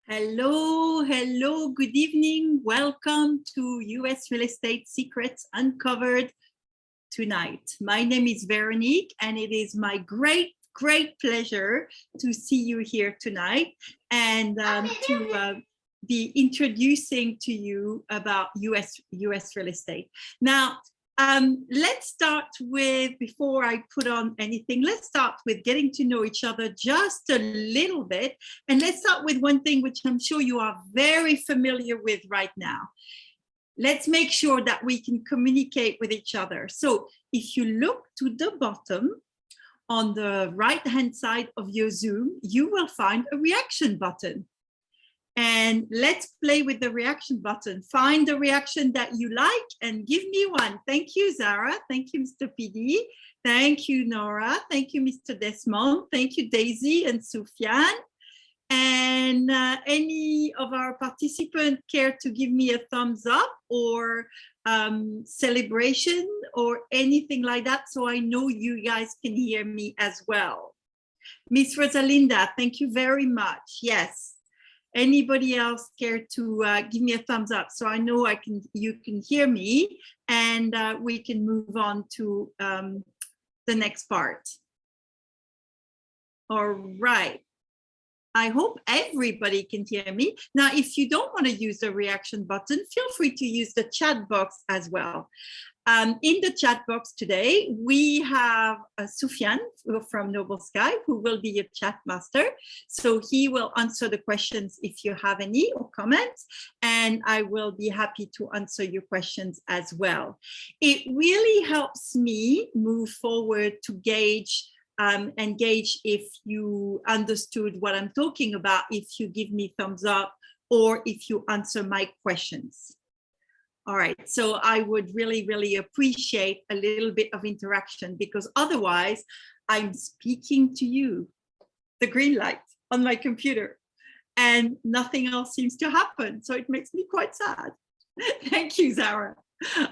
Hello, hello, good evening. Welcome to US Real Estate Secrets Uncovered tonight. My name is Veronique, and it is my great pleasure to see you here tonight and to be introducing to you about US real estate. Now, let's start with, before I put on anything, let's start with getting to know each other just a little bit. And let's start with one thing which I'm sure you are very familiar with right now. Let's make sure that we can communicate with each other. So if you look to the bottom on the right-hand side of your Zoom, you will find a reaction button. And let's play with the reaction button. Find the reaction that you like and give me one. Thank you, Zara. Thank you, Mr. PD. Thank you, Nora. Thank you, Mr. Desmond. Thank you, Daisy and Sufyan. And any of our participants care to give me a thumbs up or celebration or anything like that, so I know you guys can hear me as well. Miss Rosalinda, thank you very much. Yes. Anybody else care to give me a thumbs up so I know you can hear me, and we can move on to the next part. All right. I hope everybody can hear me. Now, if you don't want to use the reaction button, feel free to use the chat box as well. In the chat box today, we have Sufyan from Noble Sky, who will be your chat master. So he will answer the questions if you have any or comments, and I will be happy to answer your questions as well. It really helps me move forward to gauge if you understood what I'm talking about, if you give me thumbs up or if you answer my questions. All right, so I would really appreciate a little bit of interaction, because otherwise I'm speaking to you, the green light on my computer, and nothing else seems to happen. So it makes me quite sad. Thank you, Zara.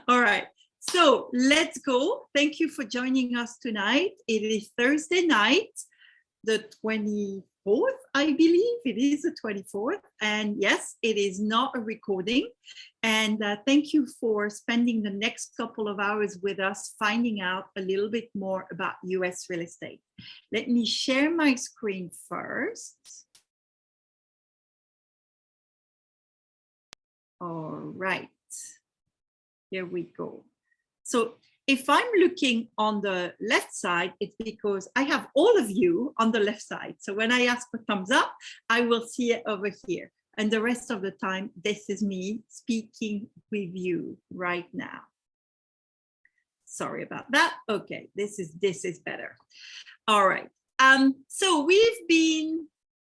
All right. So let's go. Thank you for joining us tonight. It is Thursday night, the 24th, I believe. It is the 24th. And yes, it is not a recording. And thank you for spending the next couple of hours with us, finding out a little bit more about US real estate. Let me share my screen first. All right. Here we go. So if I'm looking on the left side, it's because I have all of you on the left side. So when I ask for thumbs up, I will see it over here. And the rest of the time, this is me speaking with you right now. Sorry about that. Okay, this is better. All right. So we've been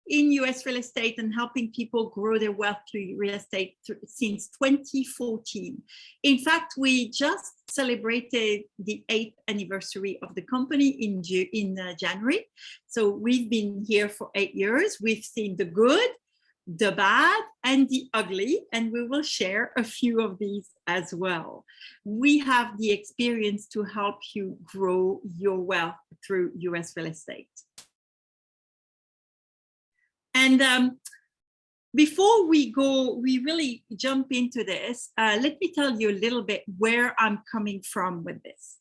in US real estate and helping people grow their wealth through real estate since 2014. In fact, we just celebrated the 8th anniversary of the company in January. So we've been here for 8 years. We've seen the good, the bad, and the ugly, and we will share a few of these as well. We have the experience to help you grow your wealth through US real estate. And before we really jump into this, let me tell you a little bit where I'm coming from with this.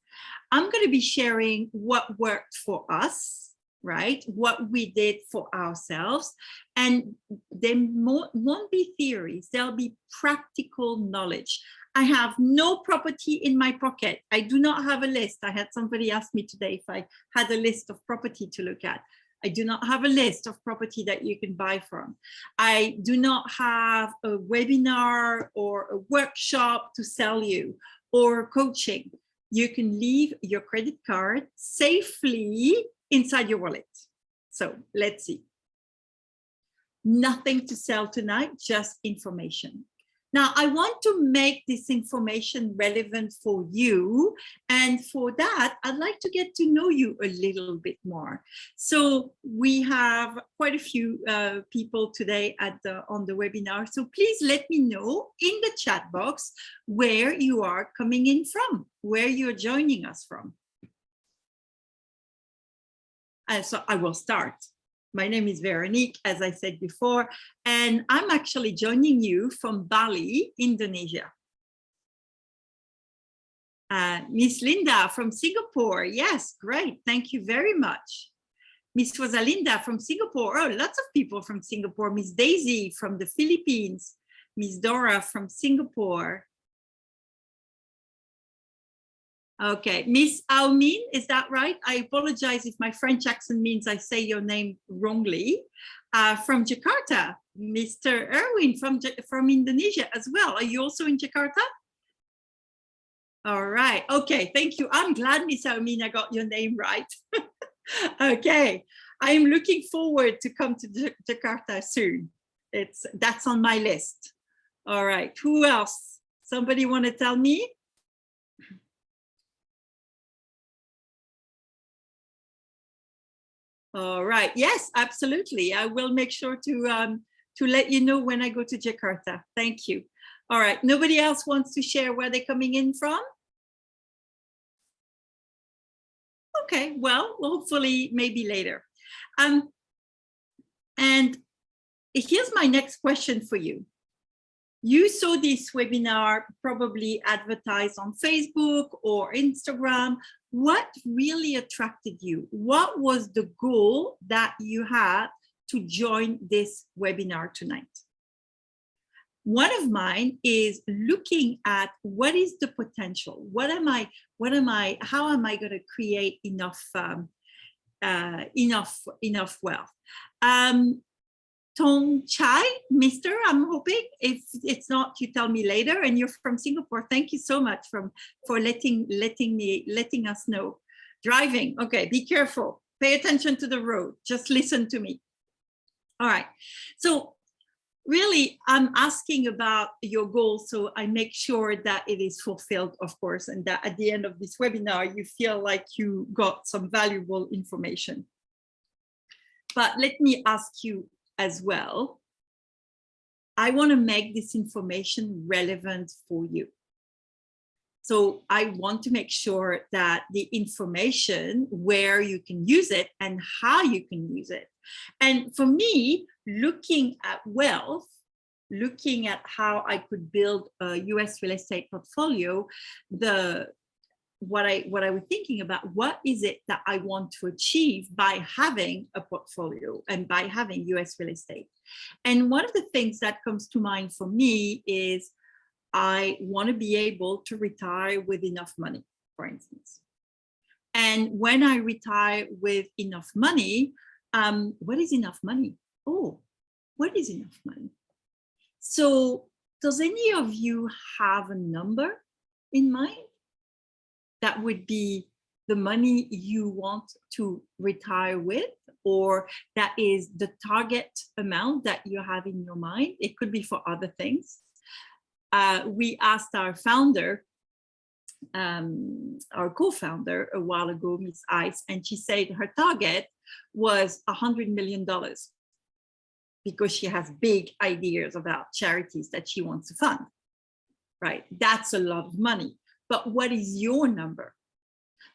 I'm going to be sharing what worked for us, right? What we did for ourselves. And there won't be theories, there'll be practical knowledge. I have no property in my pocket. I do not have a list. I had somebody ask me today if I had a list of property to look at. I do not have a list of property that you can buy from. I do not have a webinar or a workshop to sell you or coaching. You can leave your credit card safely inside your wallet. So let's see. Nothing to sell tonight, just information. Now, I want to make this information relevant for you. And for that, I'd like to get to know you a little bit more. So we have quite a few people today on the webinar. So please let me know in the chat box where you are coming in from, where you're joining us from. And so I will start. My name is Veronique, as I said before, and I'm actually joining you from Bali, Indonesia. Miss Linda from Singapore. Yes, great. Thank you very much. Miss Rosalinda from Singapore. Oh, lots of people from Singapore. Miss Daisy from the Philippines. Miss Dora from Singapore. Okay, Miss Almin, is that right? I apologize if my French accent means I say your name wrongly. From Jakarta, Mr. Erwin from Indonesia as well. Are you also in Jakarta? All right, okay, thank you. I'm glad, Miss Almin, I got your name right. Okay, I'm looking forward to come to Jakarta soon. That's on my list. All right, who else? Somebody want to tell me? All right. Yes, absolutely. I will make sure to let you know when I go to Jakarta. Thank you. All right. Nobody else wants to share where they're coming in from? Okay. Well, hopefully maybe later. And here's my next question for you. You saw this webinar probably advertised on Facebook or Instagram. What really attracted you? What was the goal that you had to join this webinar tonight? One of mine is looking at what is the potential? how am I going to create enough wealth? Tong Chai, Mr. I'm hoping. If it's not, you tell me later. And you're from Singapore. Thank you so much for letting us know. Driving, okay, be careful. Pay attention to the road. Just listen to me. All right. So really, I'm asking about your goals, so I make sure that it is fulfilled, of course, and that at the end of this webinar, you feel like you got some valuable information. But let me ask you as well, I want to make this information relevant for you. So I want to make sure that the information, where you can use it and how you can use it. And for me, looking at wealth, looking at how I could build a US real estate portfolio, what I was thinking about, what is it that I want to achieve by having a portfolio and by having US real estate? And one of the things that comes to mind for me is I want to be able to retire with enough money, for instance. And when I retire with enough money, what is enough money? Oh, what is enough money? So does any of you have a number in mind? That would be the money you want to retire with, or that is the target amount that you have in your mind. It could be for other things. We asked our founder, our co-founder a while ago, Miss Ice, and she said her target was $100 million because she has big ideas about charities that she wants to fund, right? That's a lot of money. But what is your number?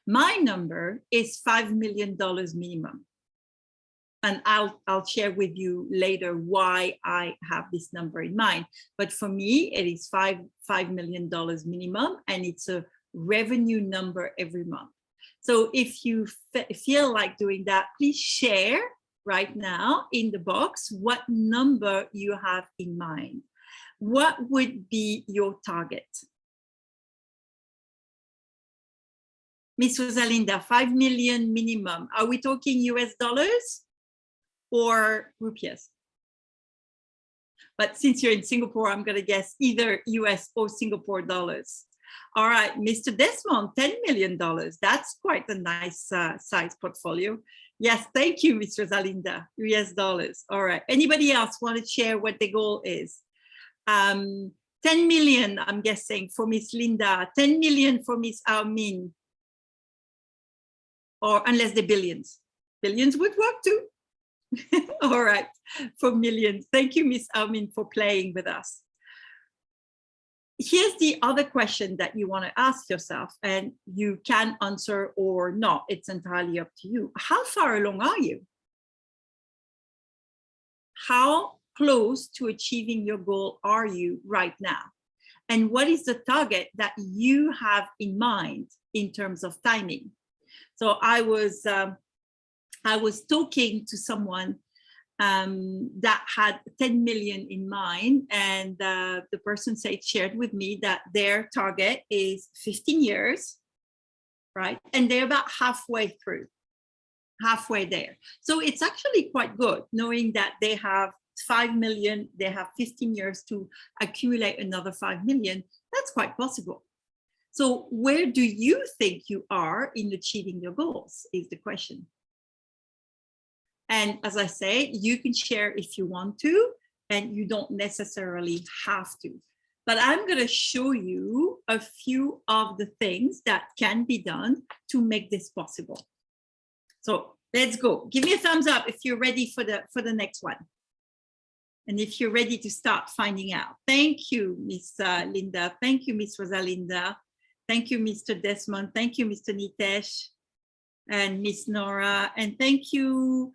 My number is $5 million minimum. And I'll share with you later why I have this number in mind. But for me, it is $5 million minimum, and it's a revenue number every month. So if you feel like doing that, please share right now in the box what number you have in mind. What would be your target? Miss Rosalinda, 5 million minimum. Are we talking US dollars or rupees? But since you're in Singapore, I'm going to guess either US or Singapore dollars. All right, Mr. Desmond, $10 million. That's quite a nice size portfolio. Yes, thank you, Miss Rosalinda. US dollars. All right. Anybody else want to share what the goal is? 10 million, I'm guessing, for Miss Linda. 10 million for Miss Armin. Or unless they're billions. Billions would work too. All right, for millions. Thank you, Miss Armin, for playing with us. Here's the other question that you want to ask yourself, and you can answer or not. It's entirely up to you. How far along are you? how close to achieving your goal are you right now? And what is the target that you have in mind in terms of timing? So I was talking to someone that had 10 million in mind, and the person shared with me that their target is 15 years, right? And they're about halfway there. So it's actually quite good knowing that they have 5 million, they have 15 years to accumulate another 5 million. That's quite possible. So where do you think you are in achieving your goals is the question. And as I say, you can share if you want to, and you don't necessarily have to. But I'm going to show you a few of the things that can be done to make this possible. So let's go. Give me a thumbs up if you're ready for the next one. And if you're ready to start finding out. Thank you, Miss Linda. Thank you, Miss Rosalinda. Thank you, Mr. Desmond. Thank you, Mr. Nitesh and Miss Nora. And thank you.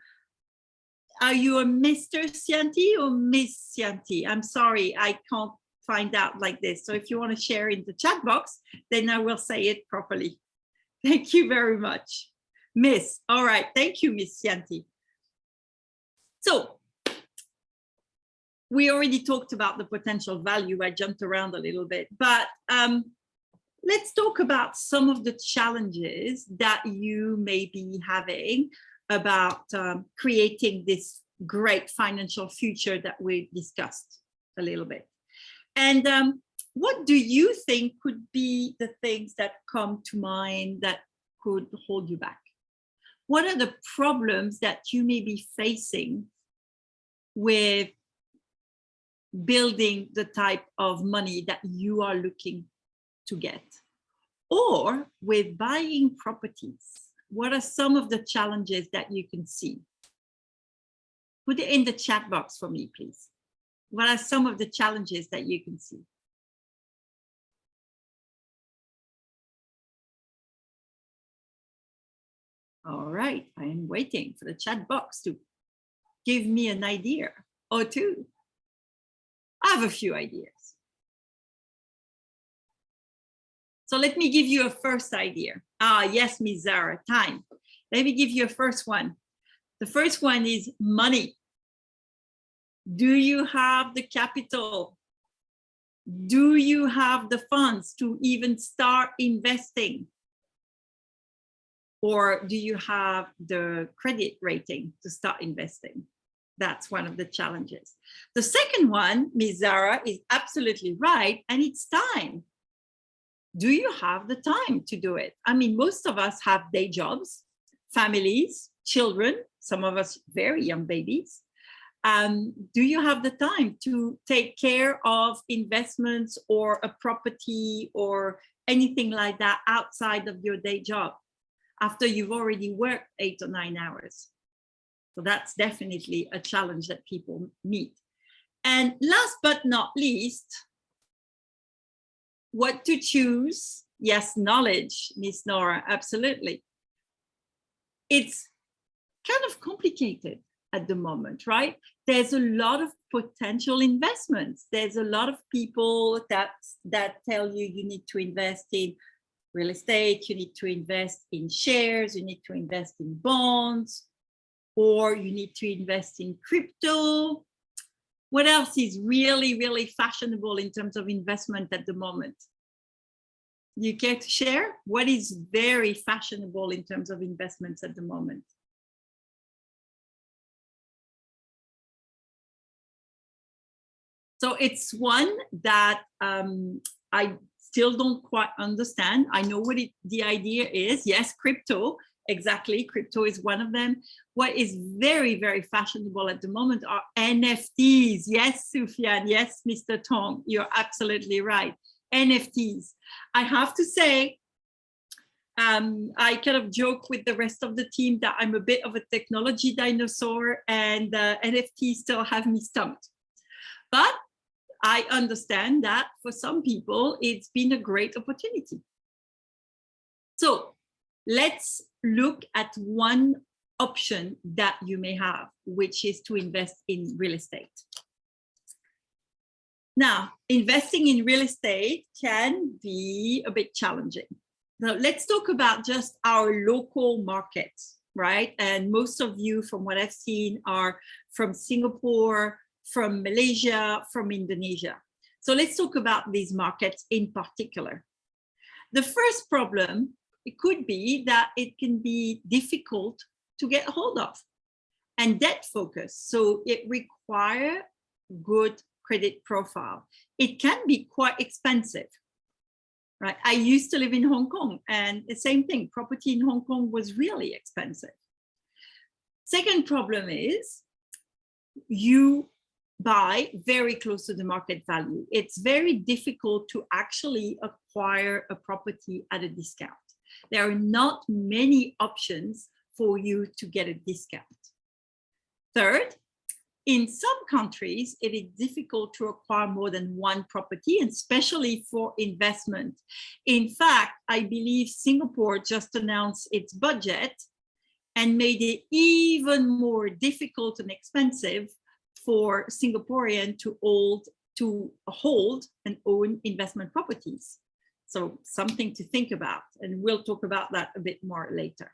Are you a Mr. Scianti or Miss Scianti? I'm sorry, I can't find out like this. So if you want to share in the chat box, then I will say it properly. Thank you very much. Miss, all right, thank you, Miss Scianti. So we already talked about the potential value. I jumped around a little bit, but let's talk about some of the challenges that you may be having about creating this great financial future that we discussed a little bit. And what do you think could be the things that come to mind that could hold you back? What are the problems that you may be facing with building the type of money that you are looking to get? Or with buying properties? What are some of the challenges that you can see? Put it in the chat box for me, please. What are some of the challenges that you can see? All right, I am waiting for the chat box to give me an idea or two. I have a few ideas. So let me give you a first idea. Ah, yes, Ms. Zara, time. Let me give you a first one. The first one is money. Do you have the capital? Do you have the funds to even start investing? Or do you have the credit rating to start investing? That's one of the challenges. The second one, Ms. Zara, is absolutely right, and it's time. Do you have the time to do it? I mean, most of us have day jobs, families, children, some of us very young babies. Do you have the time to take care of investments or a property or anything like that outside of your day job after you've already worked 8 or 9 hours? So that's definitely a challenge that people meet. And last but not least, what to choose? Yes, knowledge, Miss Nora, absolutely. It's kind of complicated at the moment, right? There's a lot of potential investments. There's a lot of people that tell you you need to invest in real estate, you need to invest in shares, you need to invest in bonds, or you need to invest in crypto. What else is really, really fashionable in terms of investment at the moment? You care to share? What is very fashionable in terms of investments at the moment? So it's one that I still don't quite understand. I know what the idea is. Yes, crypto, exactly. Crypto is one of them. What is very, very fashionable at the moment are NFTs. Yes, Sufyan. Yes, Mr. Tong, you're absolutely right. NFTs. I have to say, I kind of joke with the rest of the team that I'm a bit of a technology dinosaur, and NFTs still have me stumped. But I understand that for some people, it's been a great opportunity. So let's look at one option that you may have, which is to invest in real estate. Now, investing in real estate can be a bit challenging. Now, let's talk about just our local markets, right? And most of you, from what I've seen, are from Singapore, from Malaysia, from Indonesia. So let's talk about these markets in particular. The first problem, it could be that it can be difficult to get hold of and debt focused. So it requires good credit profile. It can be quite expensive, right? I used to live in Hong Kong, and the same thing, property in Hong Kong was really expensive. Second problem is you buy very close to the market value. It's very difficult to actually acquire a property at a discount. There are not many options for you to get a discount. Third, in some countries, it is difficult to acquire more than one property, and especially for investment. In fact, I believe Singapore just announced its budget and made it even more difficult and expensive for Singaporean to hold and own investment properties. So something to think about, and we'll talk about that a bit more later.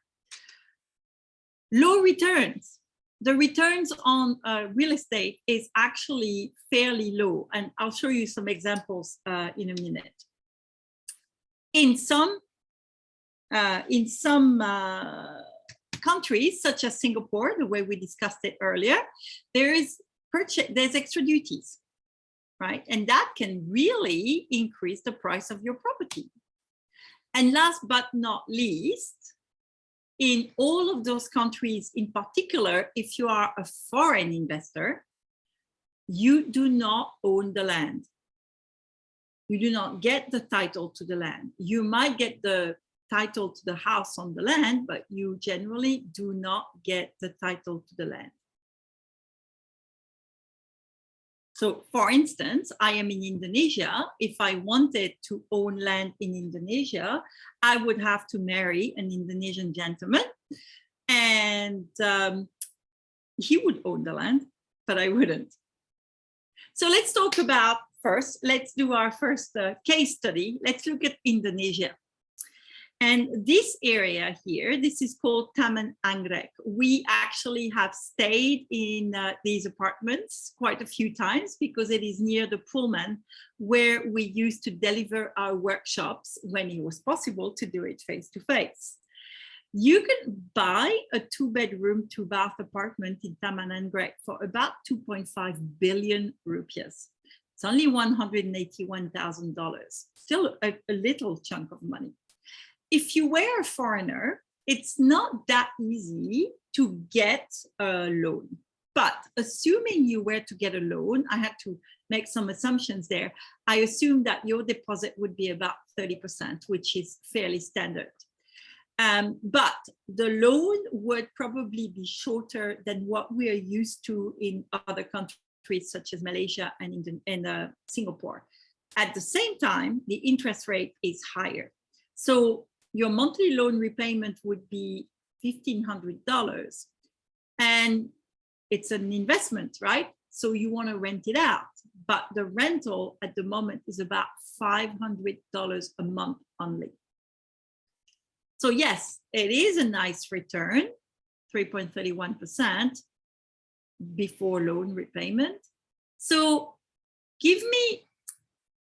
Low returns. The returns on real estate is actually fairly low, and I'll show you some examples in a minute. In some countries, such as Singapore, the way we discussed it earlier, there's extra duties, right? And that can really increase the price of your property. And last but not least, in all of those countries, in particular, if you are a foreign investor, you do not own the land. You do not get the title to the land. You might get the title to the house on the land, but you generally do not get the title to the land. So for instance, I am in Indonesia. If I wanted to own land in Indonesia, I would have to marry an Indonesian gentleman, and he would own the land, but I wouldn't. So let's talk about first, let's do our first case study. Let's look at Indonesia. And this area here, this is called Taman Anggrek. We actually have stayed in these apartments quite a few times because it is near the Pullman where we used to deliver our workshops when it was possible to do it face to face. You can buy a 2-bedroom, 2-bath apartment in Taman Anggrek for about 2.5 billion rupiahs. It's only $181,000, still a little chunk of money. If you were a foreigner, it's not that easy to get a loan. But assuming you were to get a loan, I had to make some assumptions there. I assume that your deposit would be about 30%, which is fairly standard. But the loan would probably be shorter than what we are used to in other countries, such as Malaysia and Singapore. At the same time, the interest rate is higher. So your monthly loan repayment would be $1,500. And it's an investment, right? So you want to rent it out. But the rental at the moment is about $500 a month only. So yes, it is a nice return, 3.31% before loan repayment. So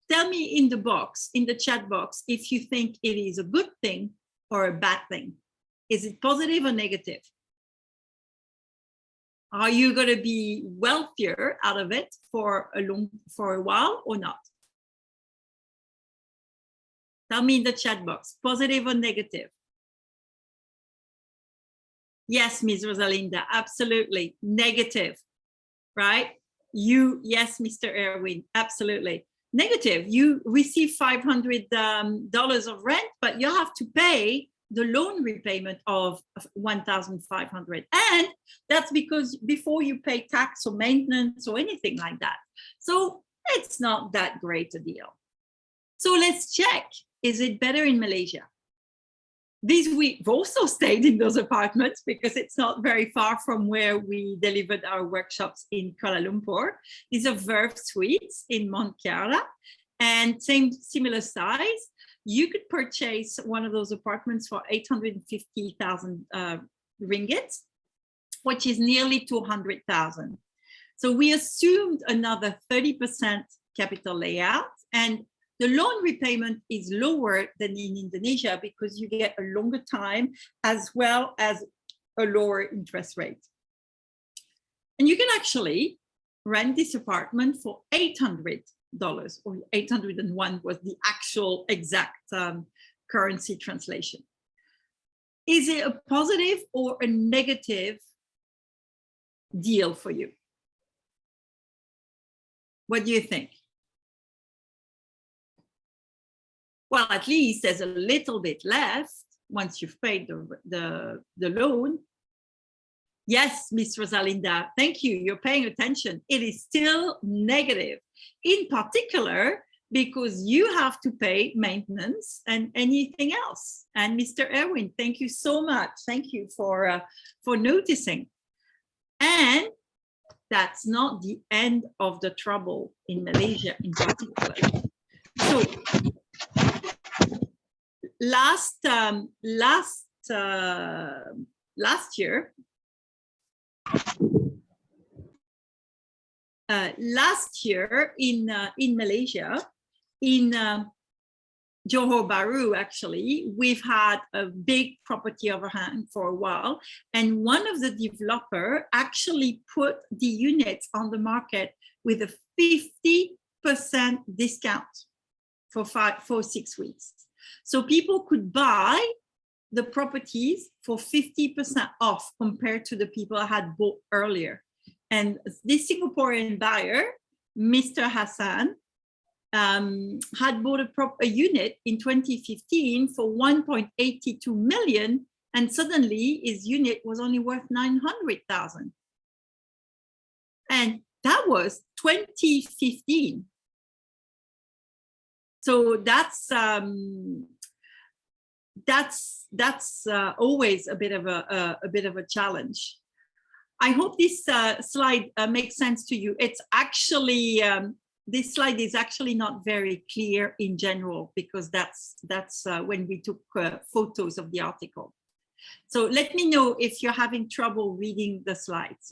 tell me in the box, in the chat box, if you think it is a good thing or a bad thing. Is it positive or negative? Are you going to be wealthier out of it for a while or not? Tell me in the chat box, positive or negative? Yes, Ms. Rosalinda, absolutely. Negative, right? Yes, Mr. Erwin, absolutely. Negative, you receive $500 of rent, but you have to pay the loan repayment of $1,500. And that's because before you pay tax or maintenance or anything like that. So it's not that great a deal. So let's check, is it better in Malaysia? This we've also stayed in those apartments because it's not very far from where we delivered our workshops in Kuala Lumpur. These are Verve Suites in Mont Kiara, and similar size. You could purchase one of those apartments for 850,000 ringgit, which is nearly 200,000. So we assumed another 30% capital layout, and the loan repayment is lower than in Indonesia because you get a longer time as well as a lower interest rate. And you can actually rent this apartment for $800, or 801 was the actual exact currency translation. Is it a positive or a negative deal for you? What do you think? Well, at least there's a little bit left once you've paid the loan. Yes, Miss Rosalinda, thank you. You're paying attention. It is still negative, in particular, because you have to pay maintenance and anything else. And Mr. Erwin, thank you so much. Thank you for noticing. And that's not the end of the trouble in Malaysia in particular. So last year in Malaysia, in Johor Bahru, actually, we've had a big property overhang for a while, and one of the developer actually put the units on the market with a 50% discount for 6 weeks. So people could buy the properties for 50% off compared to the people I had bought earlier. And this Singaporean buyer, Mr. Hassan, had bought a unit in 2015 for 1.82 million, and suddenly his unit was only worth 900,000. And that was 2015. So that's always a bit of a challenge. I hope this slide makes sense to you. It's actually this slide is actually not very clear in general because that's when we took photos of the article. So let me know if you're having trouble reading the slides.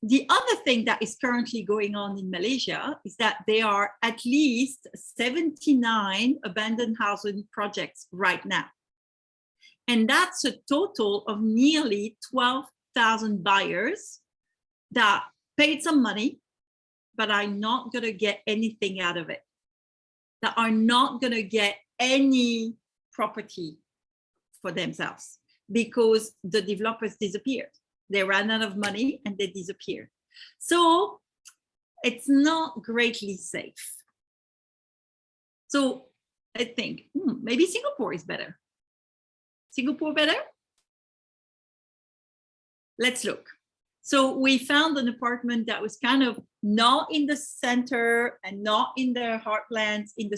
The other thing that is currently going on in Malaysia is that there are at least 79 abandoned housing projects right now. And that's a total of nearly 12,000 buyers that paid some money, but are not going to get anything out of it, that are not going to get any property for themselves because the developers disappeared. They ran out of money and they disappeared. So it's not greatly safe. So I think maybe Singapore is better. Singapore better? Let's look. So we found an apartment that was kind of not in the center and not in the heartlands in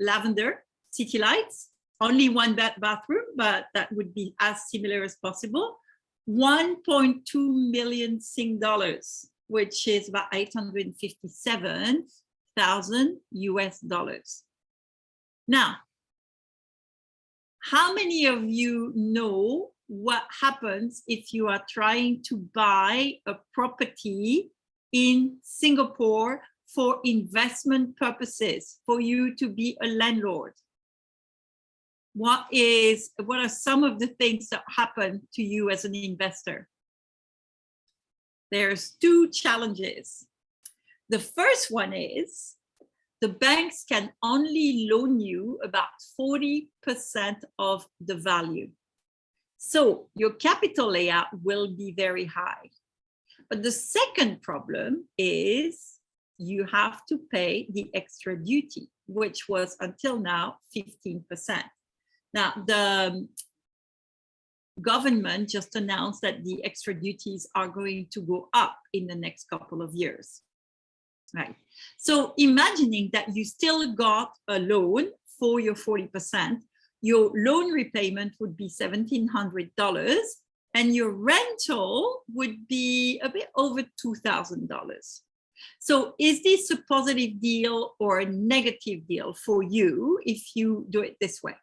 Lavender City Lights. Only one bathroom, but that would be as similar as possible. 1.2 million Sing dollars, which is about 857,000 US dollars. Now, how many of you know what happens if you are trying to buy a property in Singapore for investment purposes, for you to be a landlord? What are some of the things that happen to you as an investor? There's two challenges. The first one is the banks can only loan you about 40% of the value. So your capital layout will be very high. But the second problem is you have to pay the extra duty, which was until now 15%. Now, the government just announced that the extra duties are going to go up in the next couple of years. Right. So imagining that you still got a loan for your 40%, your loan repayment would be $1,700 and your rental would be a bit over $2,000. So is this a positive deal or a negative deal for you if you do it this way?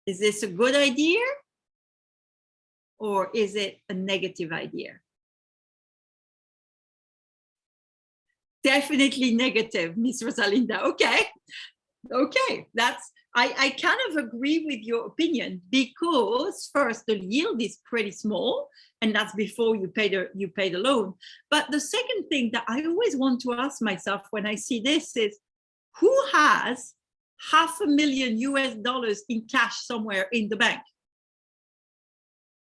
Is this a good idea or is it a negative idea? Definitely negative, Miss Rosalinda. Okay, I kind of agree with your opinion, because first, the yield is pretty small, and that's before you pay the loan. But the second thing that I always want to ask myself when I see this is, who has $500,000 in cash somewhere in the bank?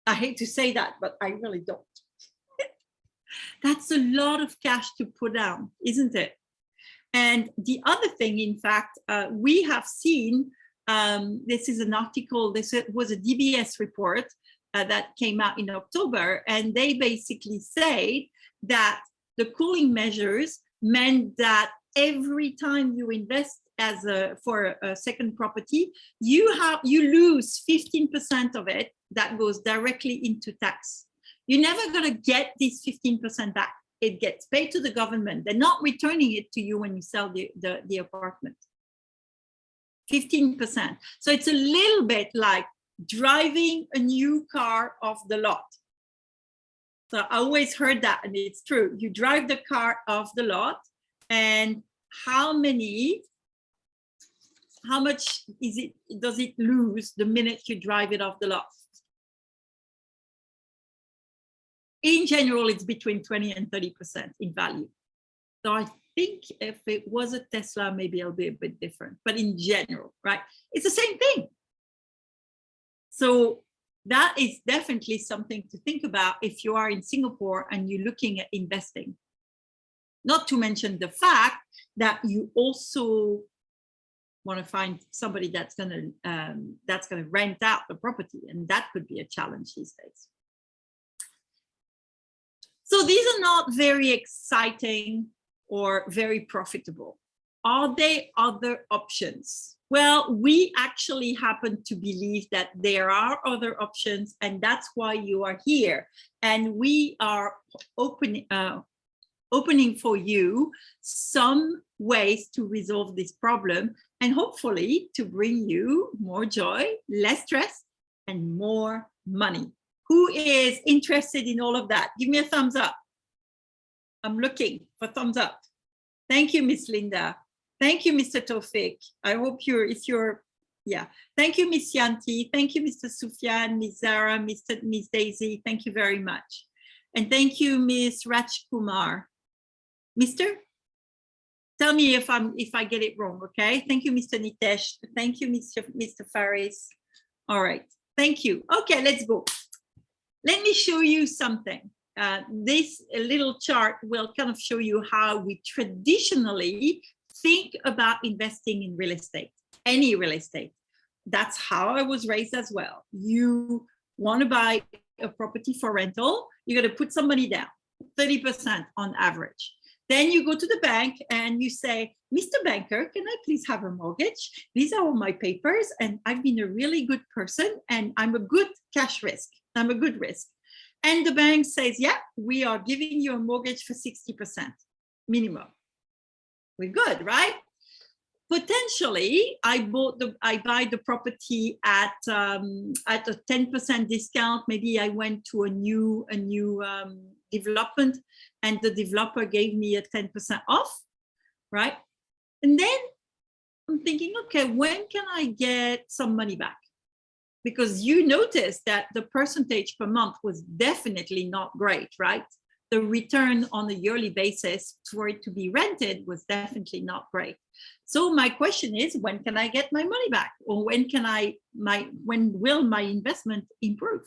I hate to say that, but I really don't. That's a lot of cash to put down, isn't it? And the other thing, in fact, we have seen, this is an article, this was a DBS report that came out in October, and they basically say that the cooling measures meant that every time you invest for a second property, you lose 15% of it that goes directly into tax. You're never going to get this 15% back. It gets paid to the government. They're not returning it to you when you sell the apartment. 15%. So it's a little bit like driving a new car off the lot. So I always heard that, and it's true. You drive the car off the lot, and how much does it lose the minute you drive it off the lot? In general, it's between 20 and 30% in value. So I think if it was a Tesla, maybe it'll be a bit different. But in general, right, it's the same thing. So that is definitely something to think about if you are in Singapore and you're looking at investing. Not to mention the fact that you also want to find somebody that's going to rent out the property, and that could be a challenge these days. So these are not very exciting or very profitable. Are there other options? Well, we actually happen to believe that there are other options, and that's why you are here. And we are opening for you some ways to resolve this problem, and hopefully to bring you more joy, less stress, and more money. Who is interested in all of that? Give me a thumbs up. I'm looking for thumbs up. Thank you, Miss Linda. Thank you, Mr. Tofik. I hope yeah. Thank you, Miss Yanti. Thank you, Mr. Sufyan, Miss Zara, Miss Daisy. Thank you very much. And thank you, Miss Rajkumar. Mister? Tell me if I get it wrong, okay? Thank you, Mr. Nitesh. Thank you, Mr. Faris. All right, thank you. Okay, let's go. Let me show you something. This little chart will kind of show you how we traditionally think about investing in real estate, any real estate. That's how I was raised as well. You want to buy a property for rental, you're going to put some money down, 30% on average. Then you go to the bank and you say, Mr. Banker, can I please have a mortgage? These are all my papers, and I've been a really good person, and I'm a good cash risk. I'm a good risk. And the bank says, yeah, we are giving you a mortgage for 60% minimum. We're good, right? Potentially, I buy the property at a 10% discount. Maybe I went to a new development, and the developer gave me a 10% off, right? And then I'm thinking, okay, when can I get some money back? Because you notice that the percentage per month was definitely not great, right? The return on a yearly basis for it to be rented was definitely not great. So my question is, when can I get my money back? Or when will my investment improve?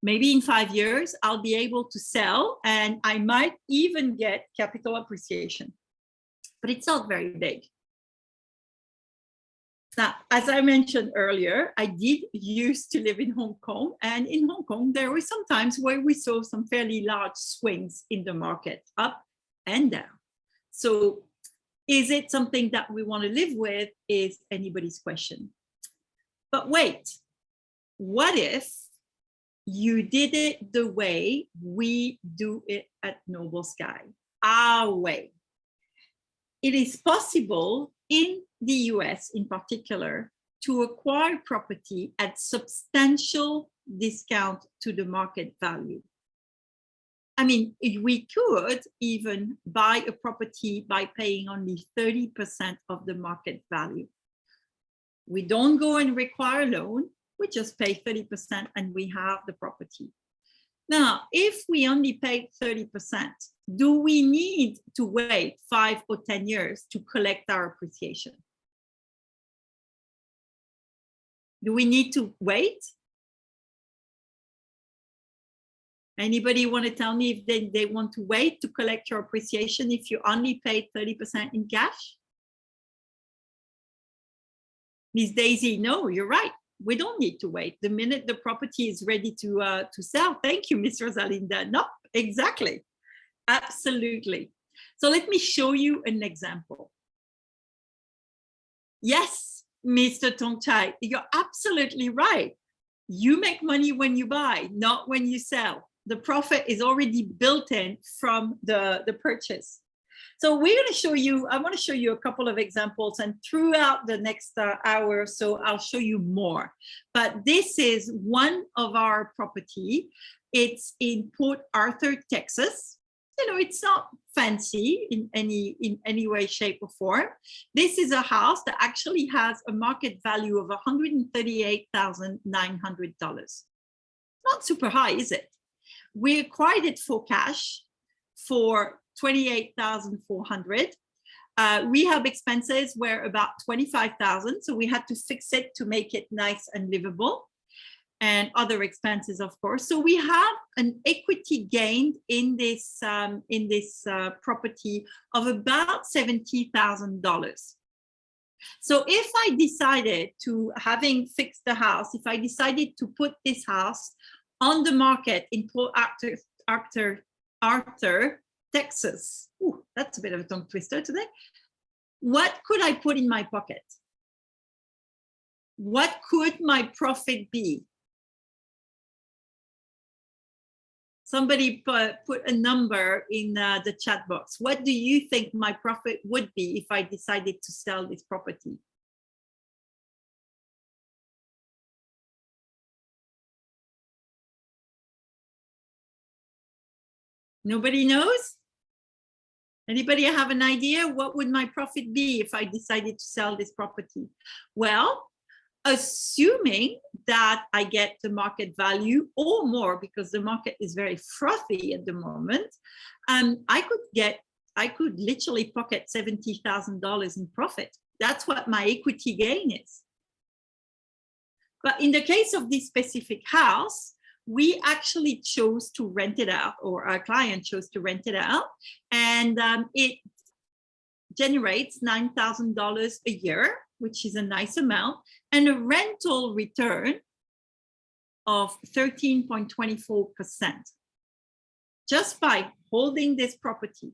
Maybe in 5 years, I'll be able to sell, and I might even get capital appreciation, but it's not very big. Now, as I mentioned earlier, I did used to live in Hong Kong, and in Hong Kong, there were some times where we saw some fairly large swings in the market, up and down, So is it something that we want to live with is anybody's question. But wait, what if you did it the way we do it at Noble Sky, our way? It is possible in the US in particular to acquire property at substantial discount to the market value. I mean, we could even buy a property by paying only 30% of the market value. We don't go and require a loan, we just pay 30% and we have the property. Now, if we only paid 30%, do we need to wait 5 or 10 years to collect our appreciation? Do we need to wait? Anybody want to tell me if they want to wait to collect your appreciation if you only paid 30% in cash? Miss Daisy, no, you're right. We don't need to wait. The minute the property is ready to sell. Thank you, Miss Rosalinda. No, exactly. Absolutely. So let me show you an example. Yes, Mr. Tongchai, you're absolutely right. You make money when you buy, not when you sell. The profit is already built in from the purchase. So we're going to show you, I want to show you a couple of examples, and throughout the next hour or so, I'll show you more. But this is one of our property. It's in Port Arthur, Texas. You know, it's not fancy in any way, shape, or form. This is a house that actually has a market value of $138,900. Not super high, is it? We acquired it for cash for $28,400. Rehab expenses were about $25,000, so we had to fix it to make it nice and livable, and other expenses, of course. So we have an equity gain in this property of about $70,000. So if I decided to, having fixed the house, if I decided to put this house on the market in Port Arthur, Texas, ooh, that's a bit of a tongue twister today. What could I put in my pocket? What could my profit be? Somebody put a number in the chat box. What do you think my profit would be if I decided to sell this property? Nobody knows? Anybody have an idea? What would my profit be if I decided to sell this property? Well, assuming that I get the market value or more, because the market is very frothy at the moment, I could literally pocket $70,000 in profit. That's what my equity gain is. But in the case of this specific house, we actually chose to rent it out, or our client chose to rent it out, and it generates $9,000 a year, which is a nice amount, and a rental return of 13.24% just by holding this property.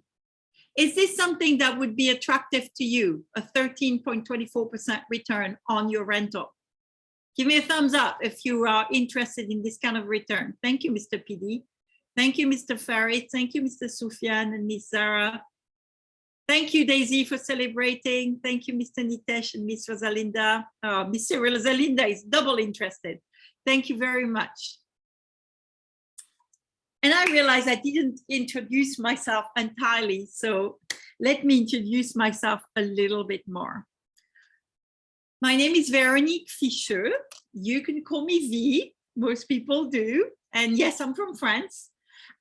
Is this something that would be attractive to you, a 13.24% return on your rental? Give me a thumbs up if you are interested in this kind of return. Thank you, Mr. PD. Thank you, Mr. Farid. Thank you, Mr. Sufyan and Ms. Zara. Thank you, Daisy, for celebrating. Thank you, Mr. Nitesh and Ms. Rosalinda. Mr. Rosalinda is double interested. Thank you very much. And I realized I didn't introduce myself entirely, so let me introduce myself a little bit more. My name is Veronique Ficheux. You can call me V, most people do. And yes, I'm from France.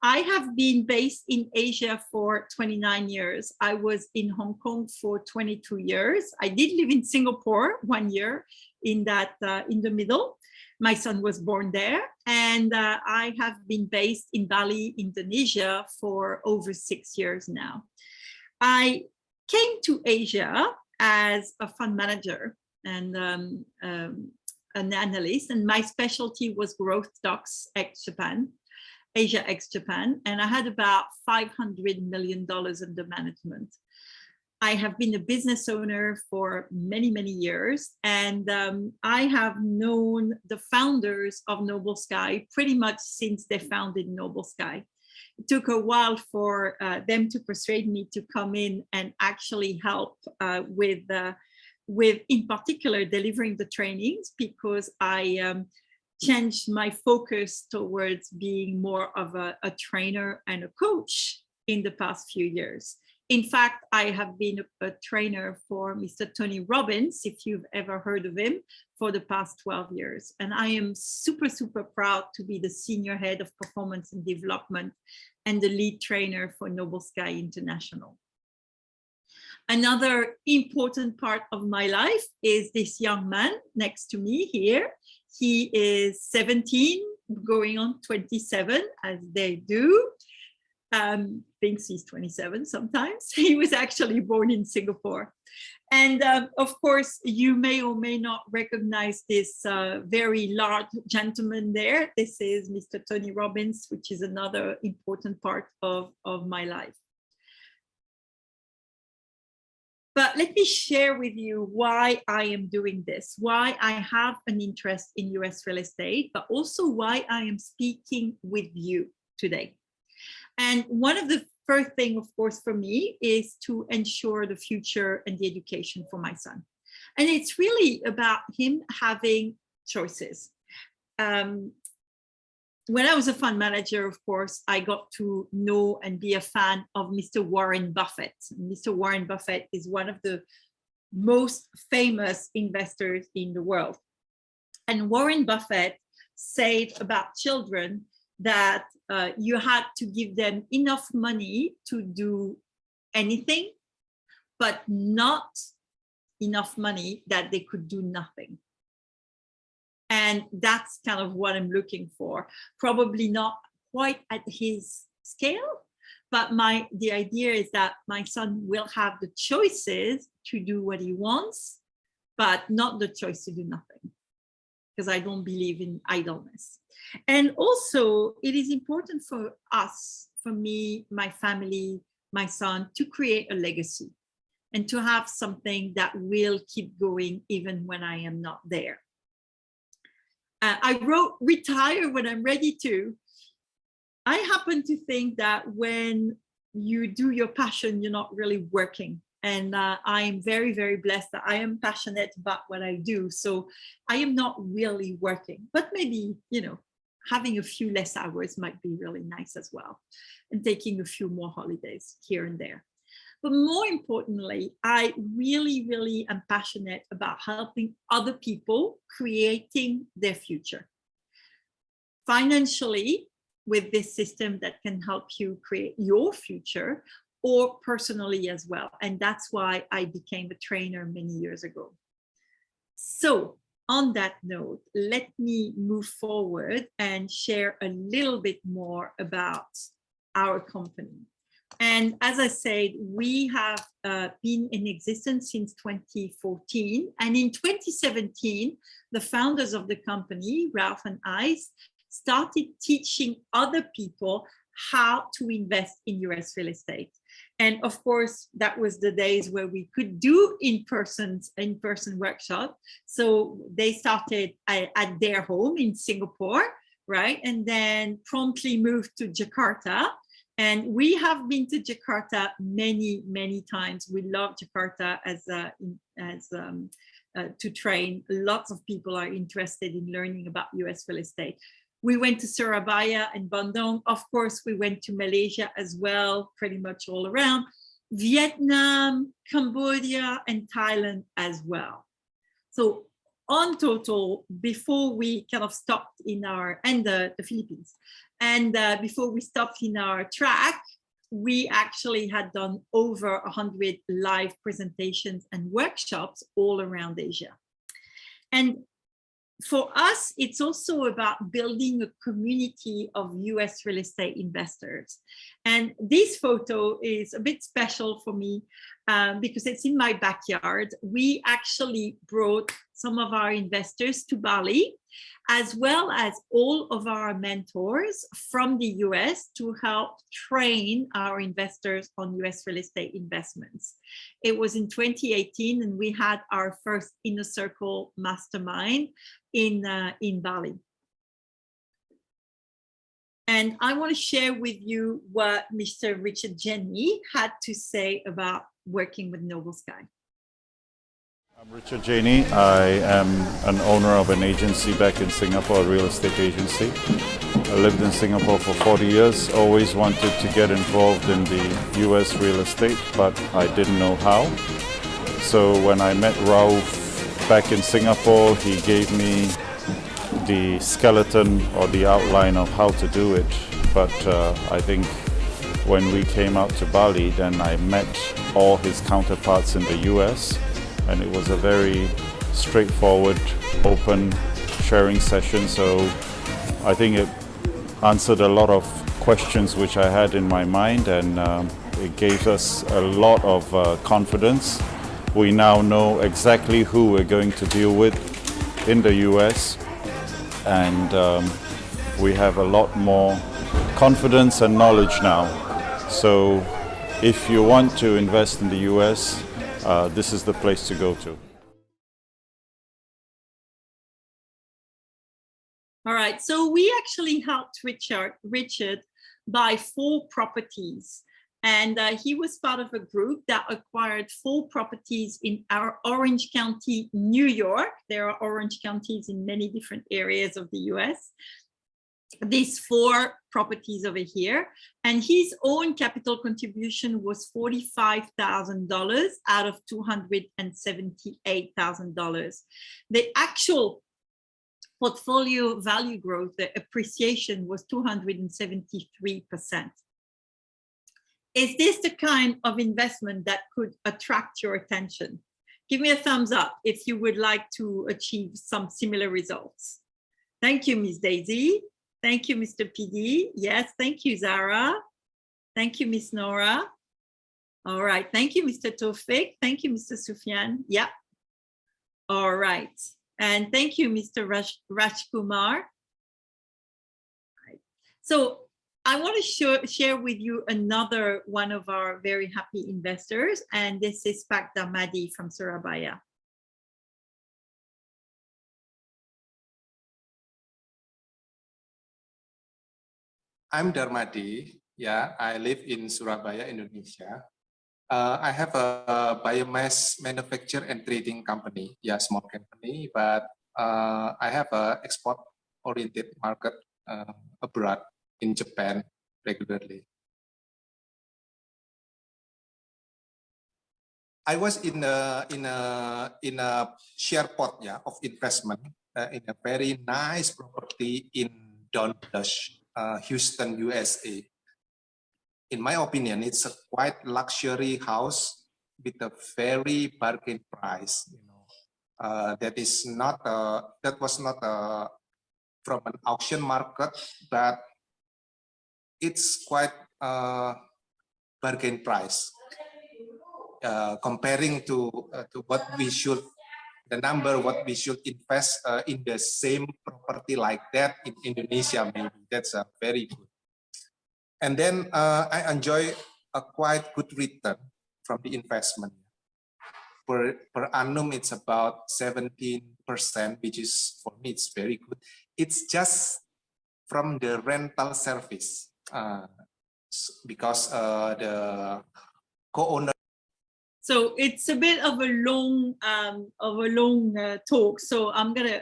I have been based in Asia for 29 years. I was in Hong Kong for 22 years. I did live in Singapore 1 year in the middle. My son was born there. And I have been based in Bali, Indonesia for over 6 years now. I came to Asia as a fund manager and an analyst, and my specialty was growth stocks ex-Japan, Asia ex-Japan, and I had about $500 million under management. I have been a business owner for many, many years, and I have known the founders of Noble Sky pretty much since they founded Noble Sky. It took a while for them to persuade me to come in and actually help with, in particular, delivering the trainings, because I changed my focus towards being more of a trainer and a coach in the past few years. In fact, I have been a trainer for Mr. Tony Robbins, if you've ever heard of him, for the past 12 years. And I am super, super proud to be the senior head of performance and development and the lead trainer for Noble Sky International. Another important part of my life is this young man next to me here. He is 17, going on 27, as they do. Thinks he's 27 sometimes. He was actually born in Singapore. And of course, you may or may not recognize this very large gentleman there. This is Mr. Tony Robbins, which is another important part of my life. But let me share with you why I am doing this, why I have an interest in US real estate, but also why I am speaking with you today. And one of the first thing, of course, for me is to ensure the future and the education for my son. And it's really about him having choices. When I was a fund manager, of course, I got to know and be a fan of Mr. Warren Buffett. Mr. Warren Buffett is one of the most famous investors in the world. And Warren Buffett said about children that you had to give them enough money to do anything, but not enough money that they could do nothing. And that's kind of what I'm looking for. Probably not quite at his scale, but the idea is that my son will have the choices to do what he wants, but not the choice to do nothing, because I don't believe in idleness. And also, it is important for us, for me, my family, my son, to create a legacy and to have something that will keep going even when I am not there. I wrote retire when I'm ready to. I happen to think that when you do your passion, you're not really working. And I am very, very blessed that I am passionate about what I do. So I am not really working, but maybe, having a few less hours might be really nice as well, and taking a few more holidays here and there. But more importantly, I really, really am passionate about helping other people creating their future. Financially, with this system that can help you create your future, or personally as well. And that's why I became a trainer many years ago. So on that note, let me move forward and share a little bit more about our company. And as I said, we have been in existence since 2014. And in 2017, the founders of the company, Ralph and I, started teaching other people how to invest in US real estate. And of course, that was the days where we could do in-person workshop. So they started at their home in Singapore, right? And then promptly moved to Jakarta. And we have been to Jakarta many, many times. We love Jakarta to train. Lots of people are interested in learning about US real estate. We went to Surabaya and Bandung. Of course, we went to Malaysia as well, pretty much all around. Vietnam, Cambodia, and Thailand as well. So on total, before we kind of stopped in the Philippines, and before we stopped in our track, we actually had done over 100 live presentations and workshops all around Asia. And for us, it's also about building a community of US real estate investors. And this photo is a bit special for me because it's in my backyard. We actually brought some of our investors to Bali, as well as all of our mentors from the US to help train our investors on US real estate investments. It was in 2018, and we had our first Inner Circle mastermind in Bali. And I want to share with you what Mr. Richard Jenny had to say about working with Noble Sky. I'm Richard Janey. I am an owner of an agency back in Singapore, a real estate agency. I lived in Singapore for 40 years, always wanted to get involved in the US real estate, but I didn't know how. So when I met Rauf back in Singapore, he gave me the skeleton or the outline of how to do it. But I think when we came out to Bali, then I met all his counterparts in the US, and it was a very straightforward, open sharing session. So I think it answered a lot of questions which I had in my mind, and it gave us a lot of confidence. We now know exactly who we're going to deal with in the US, and we have a lot more confidence and knowledge now. So if you want to invest in the US, this is the place to go to. All right, so we actually helped Richard buy 4 properties, and he was part of a group that acquired 4 properties in our Orange County, New York. There are Orange counties in many different areas of the US. These 4 properties over here, and his own capital contribution was $45,000 out of $278,000. The actual portfolio value growth, the appreciation, was 273%. Is this the kind of investment that could attract your attention? Give me a thumbs up if you would like to achieve some similar results. Thank you, Ms. Daisy. Thank you, Mr. PD. Yes, thank you, Zara. Thank you, Ms. Nora. All right, thank you, Mr. Tofik. Thank you, Mr. Sufyan. Yeah. All right. And thank you, Mr. Rajkumar. Right. So I want to share with you another one of our very happy investors, and this is Pak Damadi from Surabaya. I'm Darmadi. Yeah, I live in Surabaya, Indonesia. I have a biomass manufacture and trading company. Yeah, small company, but I have a export-oriented market abroad in Japan regularly. I was in a share pot, yeah, of investment in a very nice property in Downblush, Houston, USA. In my opinion, it's a quite luxury house with a very bargain price. You know, that was not from an auction market, but it's quite bargain price comparing to what we should. The number what we should invest in the same property like that in Indonesia, maybe that's a very good. And then I enjoy a quite good return from the investment. Per annum, it's about 17%, which is, for me, it's very good. It's just from the rental service because the co-owner. So it's a bit of a long talk, so I'm gonna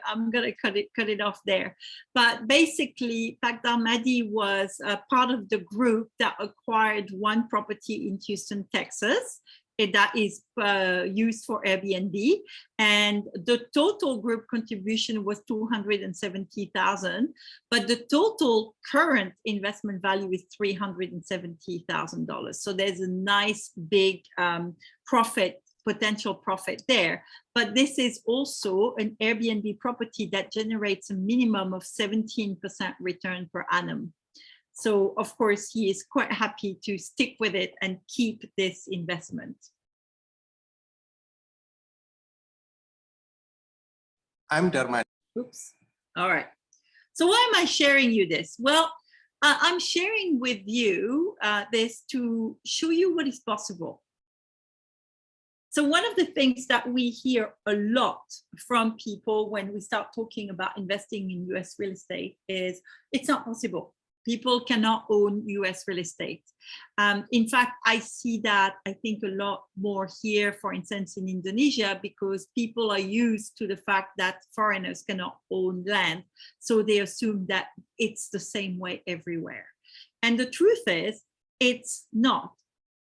cut it off there. But basically, Pak Darmadi was part of the group that acquired 1 property in Houston, Texas. That is used for Airbnb, and the total group contribution was $270,000, but the total current investment value is $370,000. So there's a nice big potential profit there. But this is also an Airbnb property that generates a minimum of 17% return per annum. So of course, he is quite happy to stick with it and keep this investment. I'm Dharma. Oops. All right. So why am I sharing you this? Well, I'm sharing with you this to show you what is possible. So one of the things that we hear a lot from people when we start talking about investing in US real estate is it's not possible. People cannot own US real estate. In fact, I see that I think a lot more here, for instance, in Indonesia, because people are used to the fact that foreigners cannot own land. So they assume that it's the same way everywhere. And the truth is, it's not.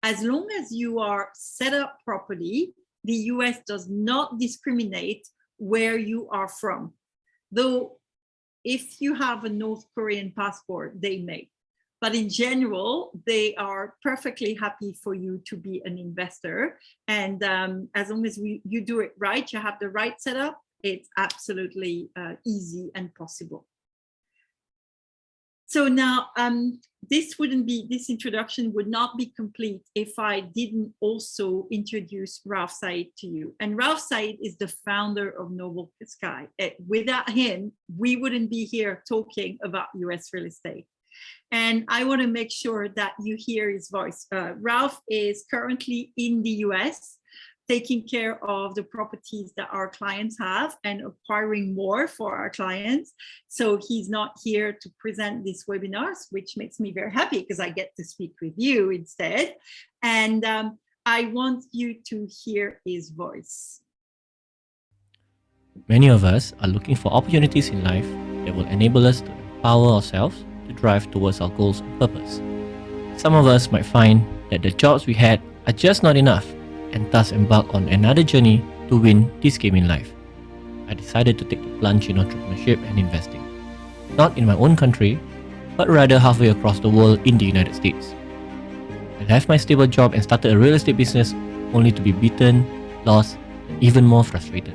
As long as you are set up properly, the US does not discriminate where you are from. Though if you have a North Korean passport, they may. But in general, they are perfectly happy for you to be an investor. And as long as you do it right, you have the right setup, it's absolutely easy and possible. So now this introduction would not be complete if I didn't also introduce Ralph Said to you. And Ralph Said is the founder of Noble Sky. Without him, we wouldn't be here talking about US real estate. And I want to make sure that you hear his voice. Ralph is currently in the US, taking care of the properties that our clients have and acquiring more for our clients. So he's not here to present these webinars, which makes me very happy because I get to speak with you instead. And I want you to hear his voice. Many of us are looking for opportunities in life that will enable us to empower ourselves to drive towards our goals and purpose. Some of us might find that the jobs we had are just not enough and thus embark on another journey to win this game in life. I decided to take the plunge in entrepreneurship and investing, not in my own country, but rather halfway across the world in the United States. I left my stable job and started a real estate business only to be beaten, lost, and even more frustrated.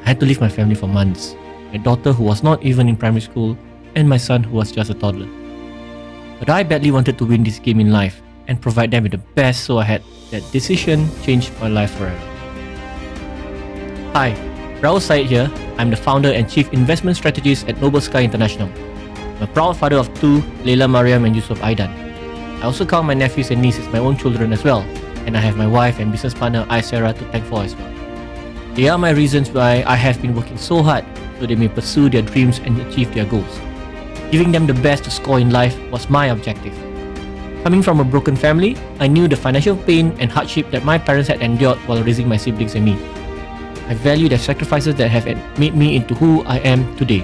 I had to leave my family for months, my daughter who was not even in primary school, and my son who was just a toddler. But I badly wanted to win this game in life and provide them with the best, so I had that decision changed my life forever. Hi, Raul Said here. I'm the founder and chief investment strategist at Noble Sky International. I'm a proud father of two, Leila Mariam and Yusuf Aidan. I also count my nephews and nieces my own children as well, and I have my wife and business partner Aisara to thank for as well. They are my reasons why I have been working so hard so they may pursue their dreams and achieve their goals. Giving them the best to score in life was my objective. Coming from a broken family, I knew the financial pain and hardship that my parents had endured while raising my siblings and me. I value their sacrifices that have made me into who I am today.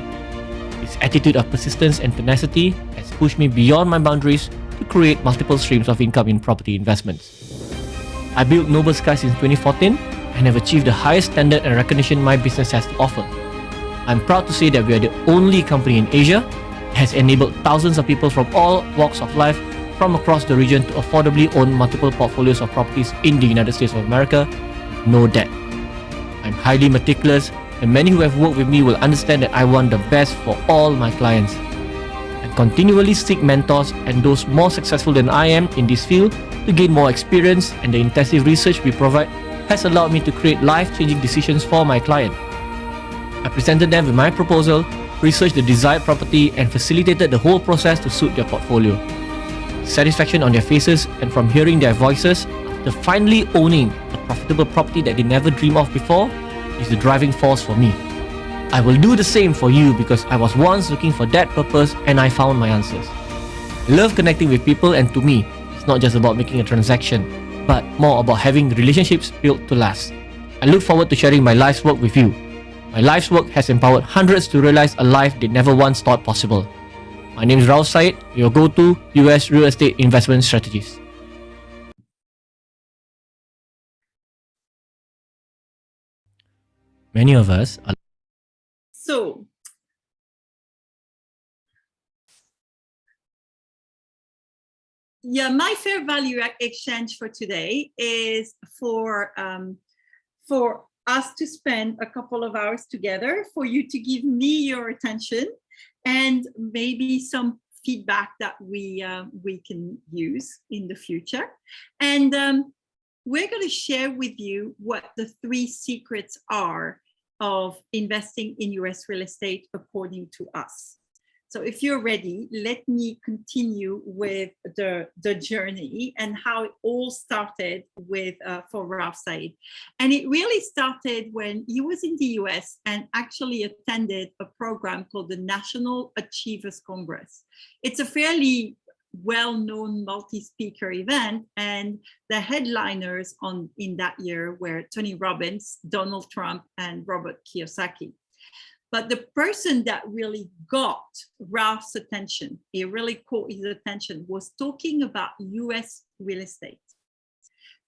This attitude of persistence and tenacity has pushed me beyond my boundaries to create multiple streams of income in property investments. I built Noble Sky since 2014 and have achieved the highest standard and recognition my business has to offer. I'm proud to say that we are the only company in Asia that has enabled thousands of people from all walks of life from across the region to affordably own multiple portfolios of properties in the United States of America with no debt. I'm highly meticulous, and many who have worked with me will understand that I want the best for all my clients. I continually seek mentors and those more successful than I am in this field to gain more experience, and the intensive research we provide has allowed me to create life-changing decisions for my client. I presented them with my proposal, researched the desired property, and facilitated the whole process to suit their portfolio. Satisfaction on their faces and from hearing their voices after finally owning a profitable property that they never dreamed of before is the driving force for me. I will do the same for you because I was once looking for that purpose and I found my answers. I love connecting with people, and to me, it's not just about making a transaction, but more about having relationships built to last. I look forward to sharing my life's work with you. My life's work has empowered hundreds to realize a life they never once thought possible. My name is Raul Said, your go-to US real estate investment strategist. Many of us are... So, yeah, my fair value exchange for today is for us to spend a couple of hours together, for you to give me your attention and maybe some feedback that we can use in the future. And we're going to share with you what the 3 secrets are of investing in US real estate according to us. So if you're ready, let me continue with the journey and how it all started with for Ralph Said. And it really started when he was in the US and actually attended a program called the National Achievers Congress. It's a fairly well-known multi-speaker event, and the headliners in that year were Tony Robbins, Donald Trump, and Robert Kiyosaki. But the person that really got Ralph's attention, he really caught his attention, was talking about US real estate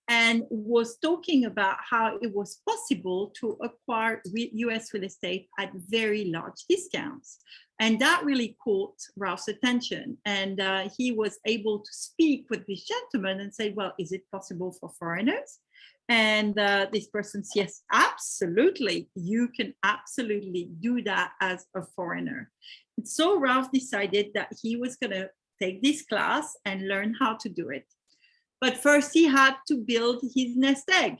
and was talking about how it was possible to acquire US real estate at very large discounts. And that really caught Ralph's attention. And he was able to speak with this gentleman and say, well, is it possible for foreigners? And this person says, yes, absolutely. You can absolutely do that as a foreigner. And so Ralph decided that he was going to take this class and learn how to do it. But first he had to build his nest egg.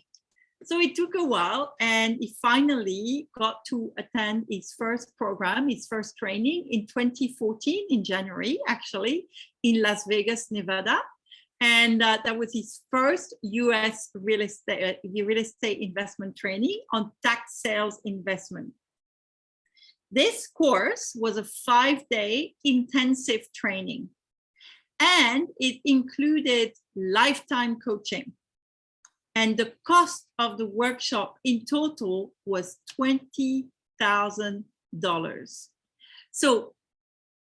So it took a while, and he finally got to attend his first program, his first training in 2014, in January, actually, in Las Vegas, Nevada. And that was his first US real estate investment training on tax sales investment. This course was a 5-day intensive training, and it included lifetime coaching. And the cost of the workshop in total was $20,000. So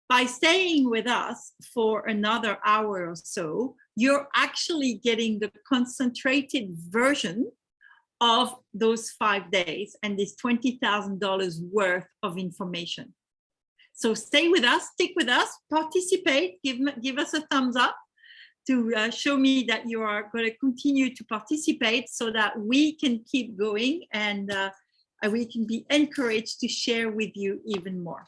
by staying with us for another hour or so, you're actually getting the concentrated version of those 5 days and this $20,000 worth of information. So stay with us, stick with us, participate, give us a thumbs up to show me that you are going to continue to participate so that we can keep going and we can be encouraged to share with you even more.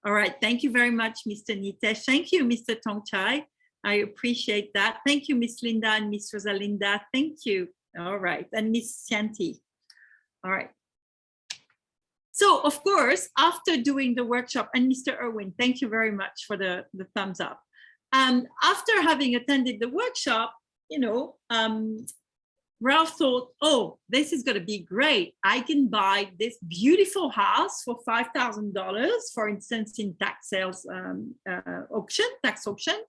All right, thank you very much, Mr. Nitesh. Thank you, Mr. Tongchai. I appreciate that. Thank you, Miss Linda and Miss Rosalinda. Thank you. All right, and Miss Shanti. All right. So, of course, after doing the workshop, and Mr. Irwin, thank you very much for the thumbs up. After having attended the workshop, Ralph thought, oh, this is going to be great. I can buy this beautiful house for $5,000, for instance, in tax auction,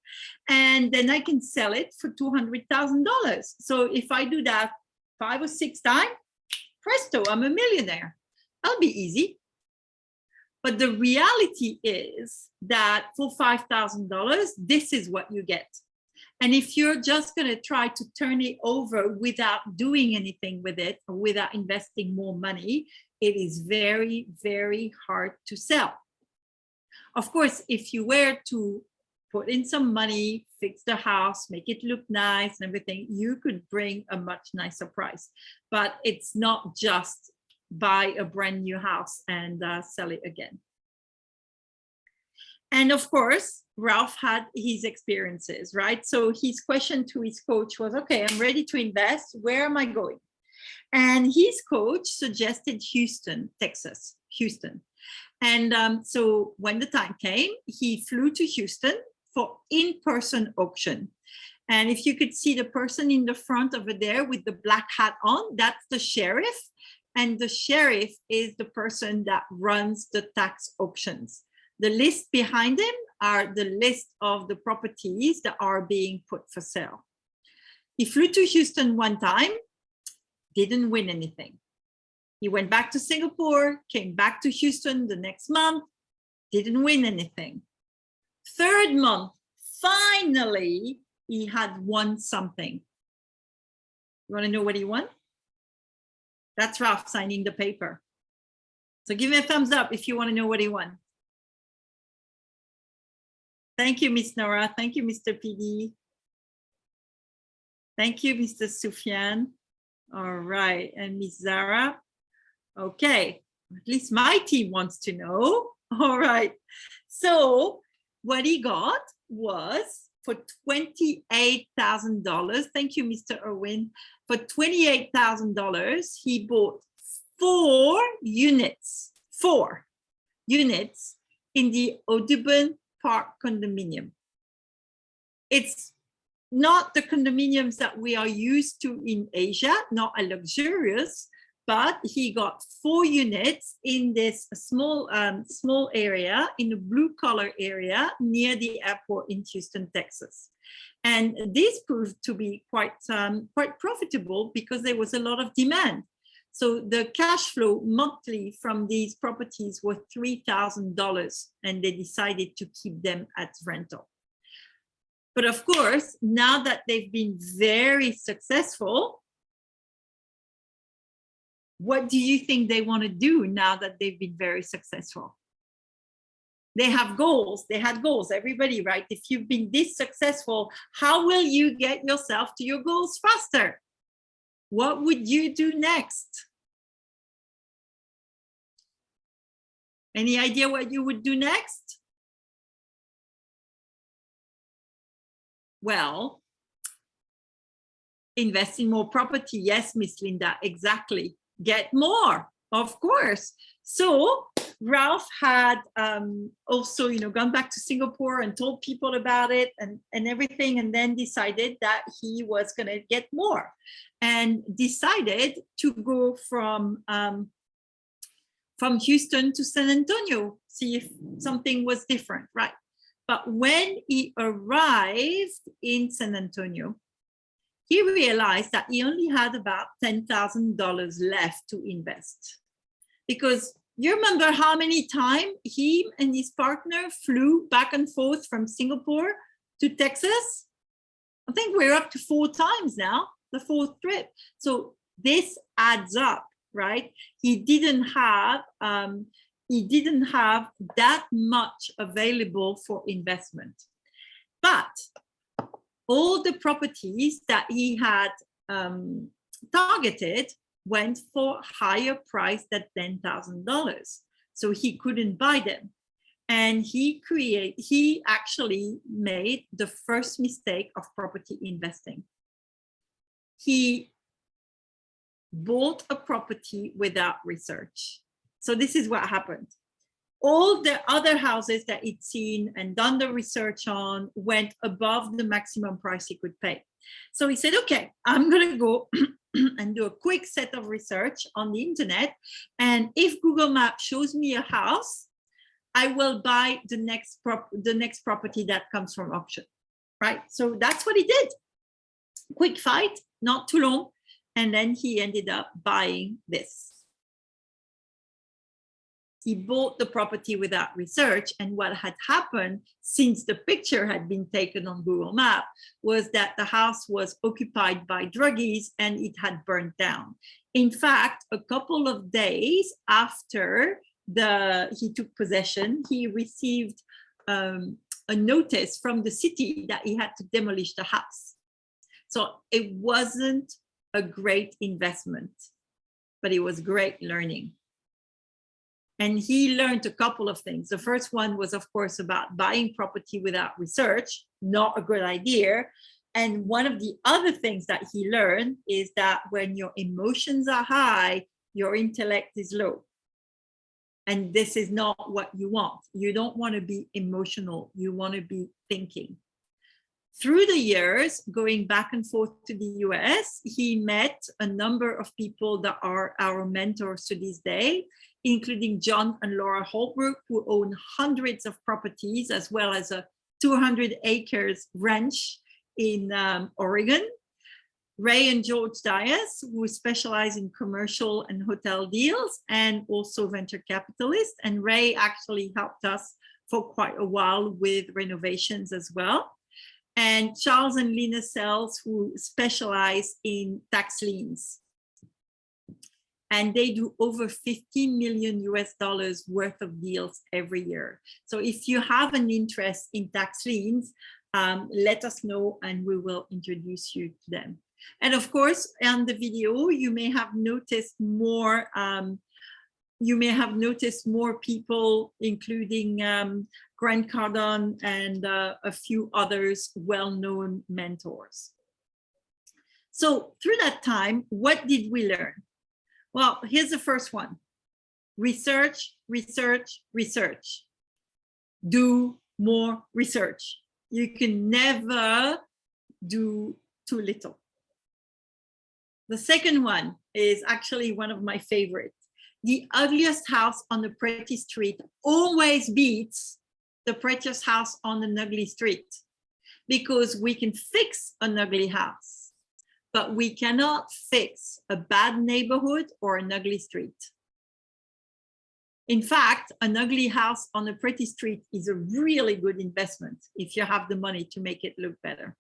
and then I can sell it for $200,000. So if I do that 5 or 6 times, presto, I'm a millionaire. That'll be easy. But the reality is that for $5,000, this is what you get. And if you're just going to try to turn it over without doing anything with it, or without investing more money, it is very, very hard to sell. Of course, if you were to put in some money, fix the house, make it look nice and everything, you could bring a much nicer price. But it's not just buy a brand new house and sell it again. And of course, Ralph had his experiences, right? So his question to his coach was, okay, I'm ready to invest. Where am I going? And his coach suggested Houston, Texas, Houston. And so when the time came, he flew to Houston for in-person auction. And if you could see the person in the front over there with the black hat on, that's the sheriff. And the sheriff is the person that runs the tax auctions. The list behind him are the list of the properties that are being put for sale. He flew to Houston one time, didn't win anything. He went back to Singapore, came back to Houston the next month, didn't win anything. Third month, finally, he had won something. You want to know what he won? That's Ralph signing the paper. So give me a thumbs up if you want to know what he won. Thank you, Miss Nora. Thank you, Mr. PD. Thank you, Mr. Sufyan. All right, and Miss Zara. Okay, at least my team wants to know. All right, so what he got was for $28,000. Thank you, Mr. Irwin. For $28,000, he bought 4 units in the Audubon Park condominium. It's not the condominiums that we are used to in Asia, not a luxurious, but he got 4 units in this small area, in the blue collar area near the airport in Houston, Texas. And this proved to be quite profitable because there was a lot of demand. So the cash flow monthly from these properties was $3,000, and they decided to keep them as rental. But of course, now that they've been very successful, what do you think they want to do now that they've been very successful? They have goals. They had goals, everybody, right? If you've been this successful, how will you get yourself to your goals faster? What would you do next? Any idea what you would do next? Well, invest in more property. Yes, Miss Linda, exactly. Get more, of course. So Ralph had also, gone back to Singapore and told people about it and everything, and then decided that he was going to get more, and decided to go from Houston to San Antonio, see if something was different, right? But when he arrived in San Antonio, he realized that he only had about $10,000 left to invest. Because you remember how many times he and his partner flew back and forth from Singapore to Texas? I think we're up to 4 times now, the 4th trip. So this adds up, right? He didn't have that much available for investment. But all the properties that he had targeted went for higher price than $10,000. So he couldn't buy them. And he actually made the first mistake of property investing. He bought a property without research. So this is what happened. All the other houses that he'd seen and done the research on went above the maximum price he could pay. So he said, okay, I'm going to go and do a quick set of research on the internet. And if Google Maps shows me a house, I will buy the next property that comes from auction, right? So that's what he did. Quick fight, not too long. And then he ended up buying this. He bought the property without research, and what had happened since the picture had been taken on Google Maps was that the house was occupied by druggies and it had burned down. In fact, a couple of days after he took possession, he received a notice from the city that he had to demolish the house. So it wasn't a great investment, but it was great learning. And he learned a couple of things. The first one was, of course, about buying property without research, not a good idea. And one of the other things that he learned is that when your emotions are high, your intellect is low. And this is not what you want. You don't want to be emotional. You want to be thinking. Through the years, going back and forth to the US, he met a number of people that are our mentors to this day, including John and Laura Holbrook, who own hundreds of properties, as well as a 200 acres ranch in Oregon. Ray and George Dias, who specialize in commercial and hotel deals, and also venture capitalists. And Ray actually helped us for quite a while with renovations as well. And Charles and Lena Sells, who specialize in tax liens. And they do over $15 million worth of deals every year. So if you have an interest in tax liens, let us know and we will introduce you to them. And of course, on the video, you may have noticed more people, including Grant Cardone and a few others well-known mentors. So through that time, what did we learn? Well, here's the first one. Research, research, research. Do more research. You can never do too little. The second one is actually one of my favorites. The ugliest house on the pretty street always beats the prettiest house on an ugly street, because we can fix an ugly house, but we cannot fix a bad neighborhood or an ugly street. In fact, an ugly house on a pretty street is a really good investment if you have the money to make it look better.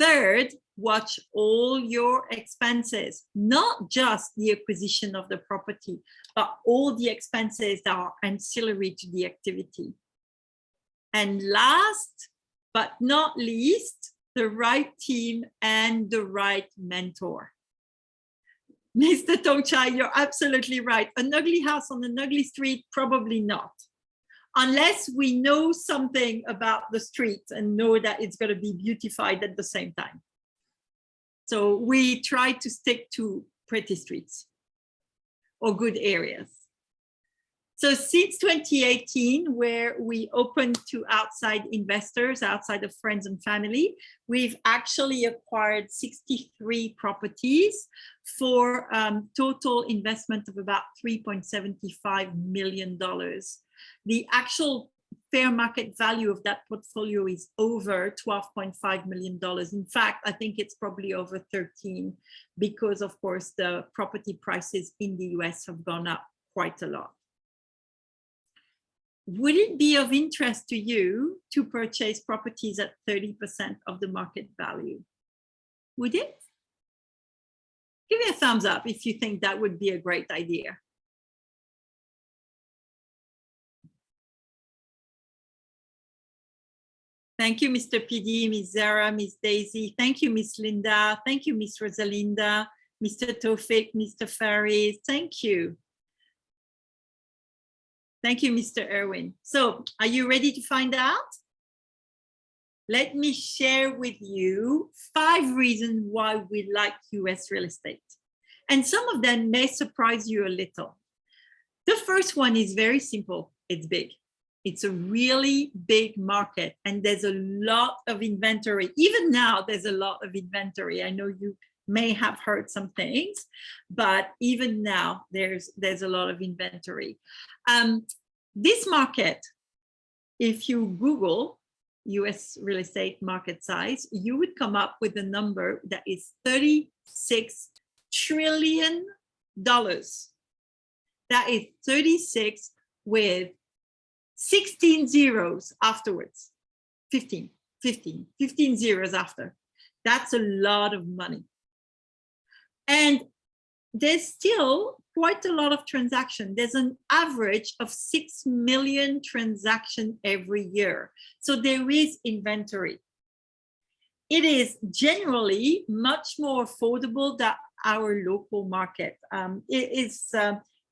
Third, watch all your expenses, not just the acquisition of the property, but all the expenses that are ancillary to the activity. And last but not least, the right team and the right mentor. Mr. Tongchai, you're absolutely right. An ugly house on an ugly street, probably not. Unless we know something about the street and know that it's going to be beautified at the same time. So we try to stick to pretty streets or good areas. So since 2018, where we opened to outside investors, outside of friends and family, we've actually acquired 63 properties for total investment of about $3.75 million. The actual fair market value of that portfolio is over $12.5 million. In fact, I think it's probably over 13 because, of course, the property prices in the US have gone up quite a lot. Would it be of interest to you to purchase properties at 30% of the market value? Would it? Give me a thumbs up if you think that would be a great idea. Thank you, Mr. PD, Ms. Zara, Ms. Daisy. Thank you, Ms. Linda. Thank you, Ms. Rosalinda, Mr. Tofik, Mr. Farid. Thank you. Thank you, Mr. Erwin. So are you ready to find out? Let me share with you 5 reasons why we like US real estate. And some of them may surprise you a little. The first one is very simple. It's big. It's a really big market and there's a lot of inventory. Even now, there's a lot of inventory. I know you may have heard some things, but even now there's a lot of inventory. This market, if you Google US real estate market size, you would come up with a number that is $36 trillion. That is 36 with 16 zeros afterwards, 15 zeros after. That's a lot of money. And there's still quite a lot of transaction. There's an average of 6 million transactions every year. So there is inventory. It is generally much more affordable than our local market.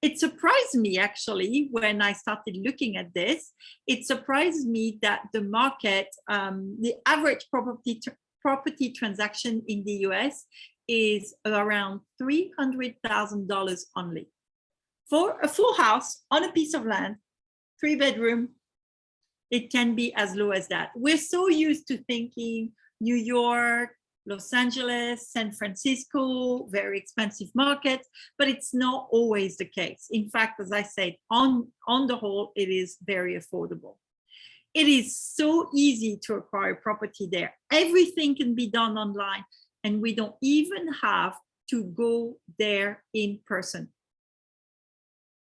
It surprised me actually when I started looking at this. It surprised me that the market, the average property transaction in the US is around $300,000 only. For a full house on a piece of land, 3-bedroom, it can be as low as that. We're so used to thinking New York, Los Angeles, San Francisco, very expensive markets, but it's not always the case. In fact, as I said, on the whole, it is very affordable. It is so easy to acquire property there. Everything can be done online, and we don't even have to go there in person.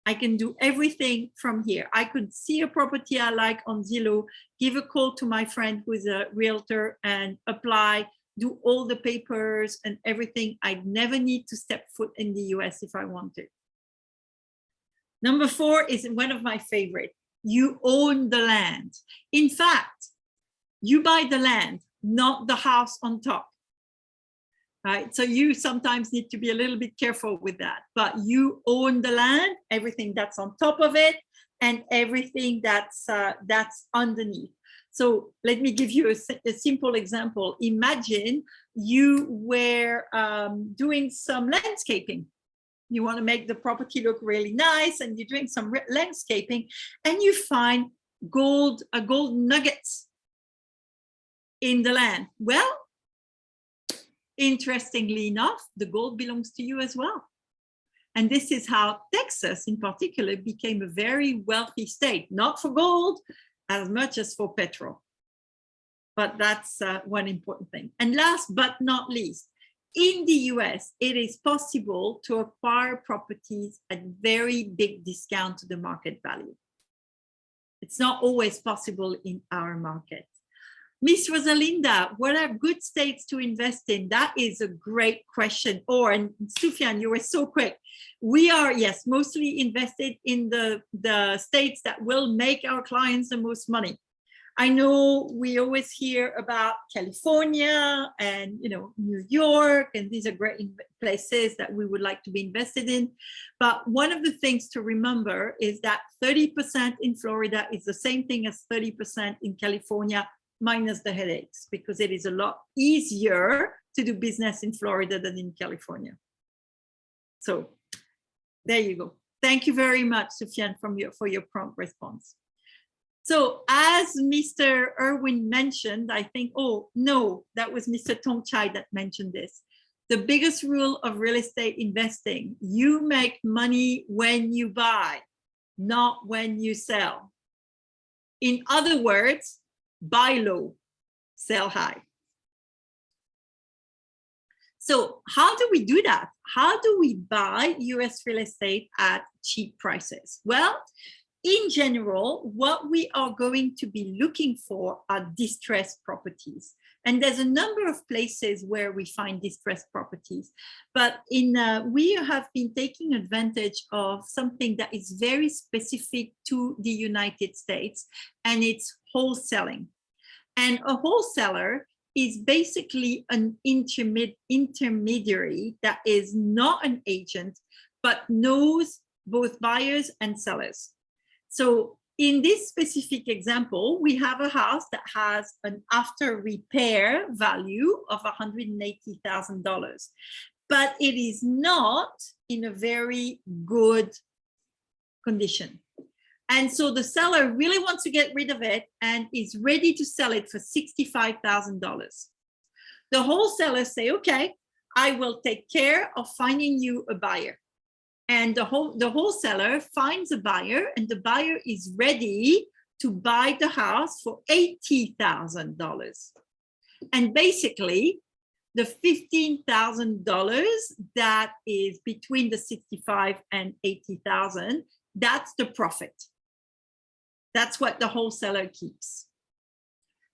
I can do everything from here. I could see a property I like on Zillow, give a call to my friend who is a realtor and apply, do all the papers and everything. I'd never need to step foot in the US if I wanted. Number 4 is one of my favorite. You own the land. In fact, you buy the land, not the house on top. Right? So you sometimes need to be a little bit careful with that, but you own the land, everything that's on top of it, and everything that's underneath. So let me give you a simple example. Imagine you were doing some landscaping You want to make the property look really nice, and you're doing some landscaping, and you find gold nuggets in the land. Well, interestingly enough, the gold belongs to you as well. And this is how Texas in particular became a very wealthy state, not for gold as much as for petrol. But that's one important thing. And last but not least, in the US, it is possible to acquire properties at very big discount to the market value. It's not always possible in our market. Miss Rosalinda, what are good states to invest in? That is a great question. And Sufyan, you were so quick. We are, yes, mostly invested in the states that will make our clients the most money. I know we always hear about California and New York, and these are great places that we would like to be invested in. But one of the things to remember is that 30% in Florida is the same thing as 30% in California, minus the headaches, because it is a lot easier to do business in Florida than in California. So there you go. Thank you very much, Sufyan, for your prompt response. So as Mr. Irwin mentioned, I think, oh no, that was Mr. Tongchai that mentioned this. The biggest rule of real estate investing, you make money when you buy, not when you sell. In other words, buy low, sell high. So how do we do that? How do we buy US real estate at cheap prices? Well, in general, what we are going to be looking for are distressed properties. And there's a number of places where we find distressed properties. But we have been taking advantage of something that is very specific to the United States, and it's wholesaling. And a wholesaler is basically an intermediary that is not an agent, but knows both buyers and sellers. So in this specific example, we have a house that has an after repair value of $180,000, but it is not in a very good condition. And so the seller really wants to get rid of it and is ready to sell it for $65,000. The wholesalers say, okay, I will take care of finding you a buyer. And the wholesaler finds a buyer, and the buyer is ready to buy the house for $80,000. And basically, the $15,000 that is between the 65 and 80,000, that's the profit. That's what the wholesaler keeps.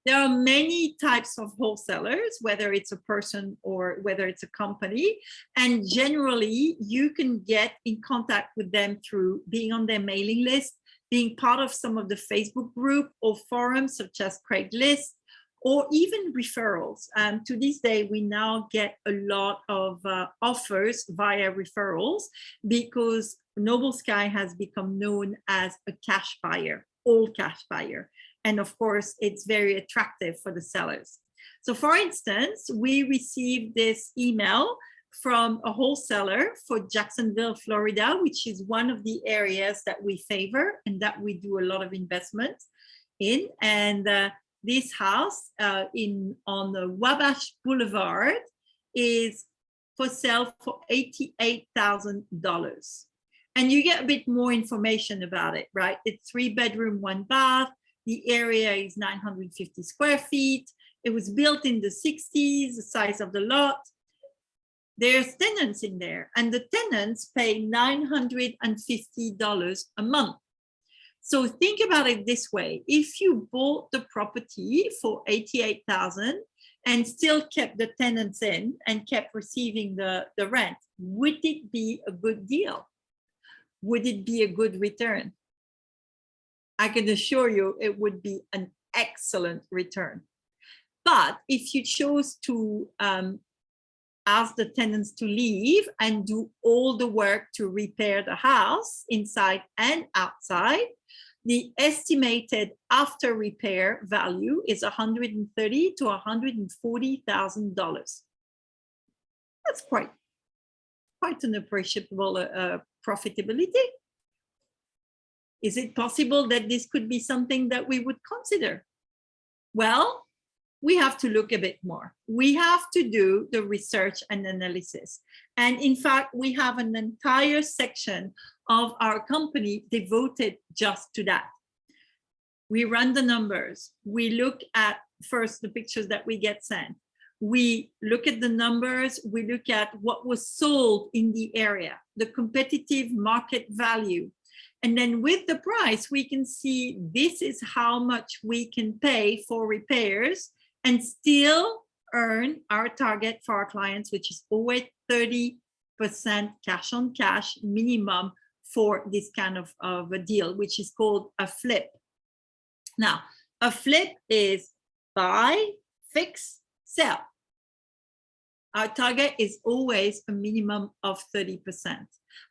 There are many types of wholesalers, whether it's a person or whether it's a company. And generally, you can get in contact with them through being on their mailing list, being part of some of the Facebook group or forums such as Craigslist, or even referrals. To this day, we now get a lot of offers via referrals because Noble Sky has become known as a cash buyer, all cash buyer. And of course, it's very attractive for the sellers. So for instance, we received this email from a wholesaler for Jacksonville, Florida, which is one of the areas that we favor and that we do a lot of investment in. And this house on the Wabash Boulevard is for sale for $88,000. And you get a bit more information about it, right? It's 3-bedroom, 1 bath. The area is 950 square feet. It was built in the 60s, the size of the lot. There's tenants in there, and the tenants pay $950 a month. So think about it this way. If you bought the property for $88,000 and still kept the tenants in and kept receiving the rent, would it be a good deal? Would it be a good return? I can assure you it would be an excellent return. But if you chose to ask the tenants to leave and do all the work to repair the house inside and outside, the estimated after repair value is $130,000 to $140,000. That's quite quite an appreciable profitability. Is it possible that this could be something that we would consider? Well, we have to look a bit more. We have to do the research and analysis. And in fact, we have an entire section of our company devoted just to that. We run the numbers. We look at first the pictures that we get sent. We look at the numbers. We look at what was sold in the area, the competitive market value. And then with the price, we can see this is how much we can pay for repairs and still earn our target for our clients, which is always 30% cash on cash minimum for this kind of a deal, which is called a flip. Now, a flip is buy, fix, sell. Our target is always a minimum of 30%.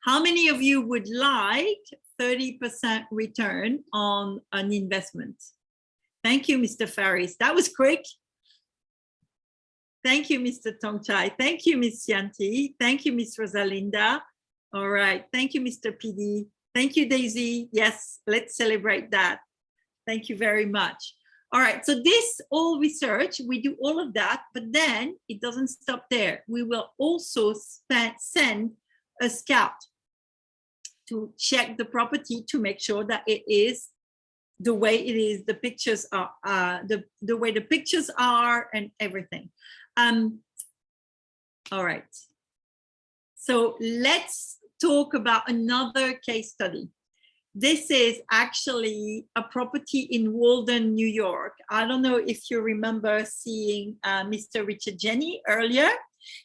How many of you would like 30% return on an investment? Thank you, Mr. Faris. That was quick. Thank you, Mr. Tongchai. Thank you, Ms. Yanti. Thank you, Ms. Rosalinda. All right. Thank you, Mr. PD. Thank you, Daisy. Yes, let's celebrate that. Thank you very much. All right. So this all research, we do all of that, but then it doesn't stop there. We will also send a scout to check the property to make sure that it is the way it is, the pictures are, the way the pictures are and everything. All right. So let's talk about another case study. This is actually a property in Walden, New York. I don't know if you remember seeing Mr. Richard Jenny earlier.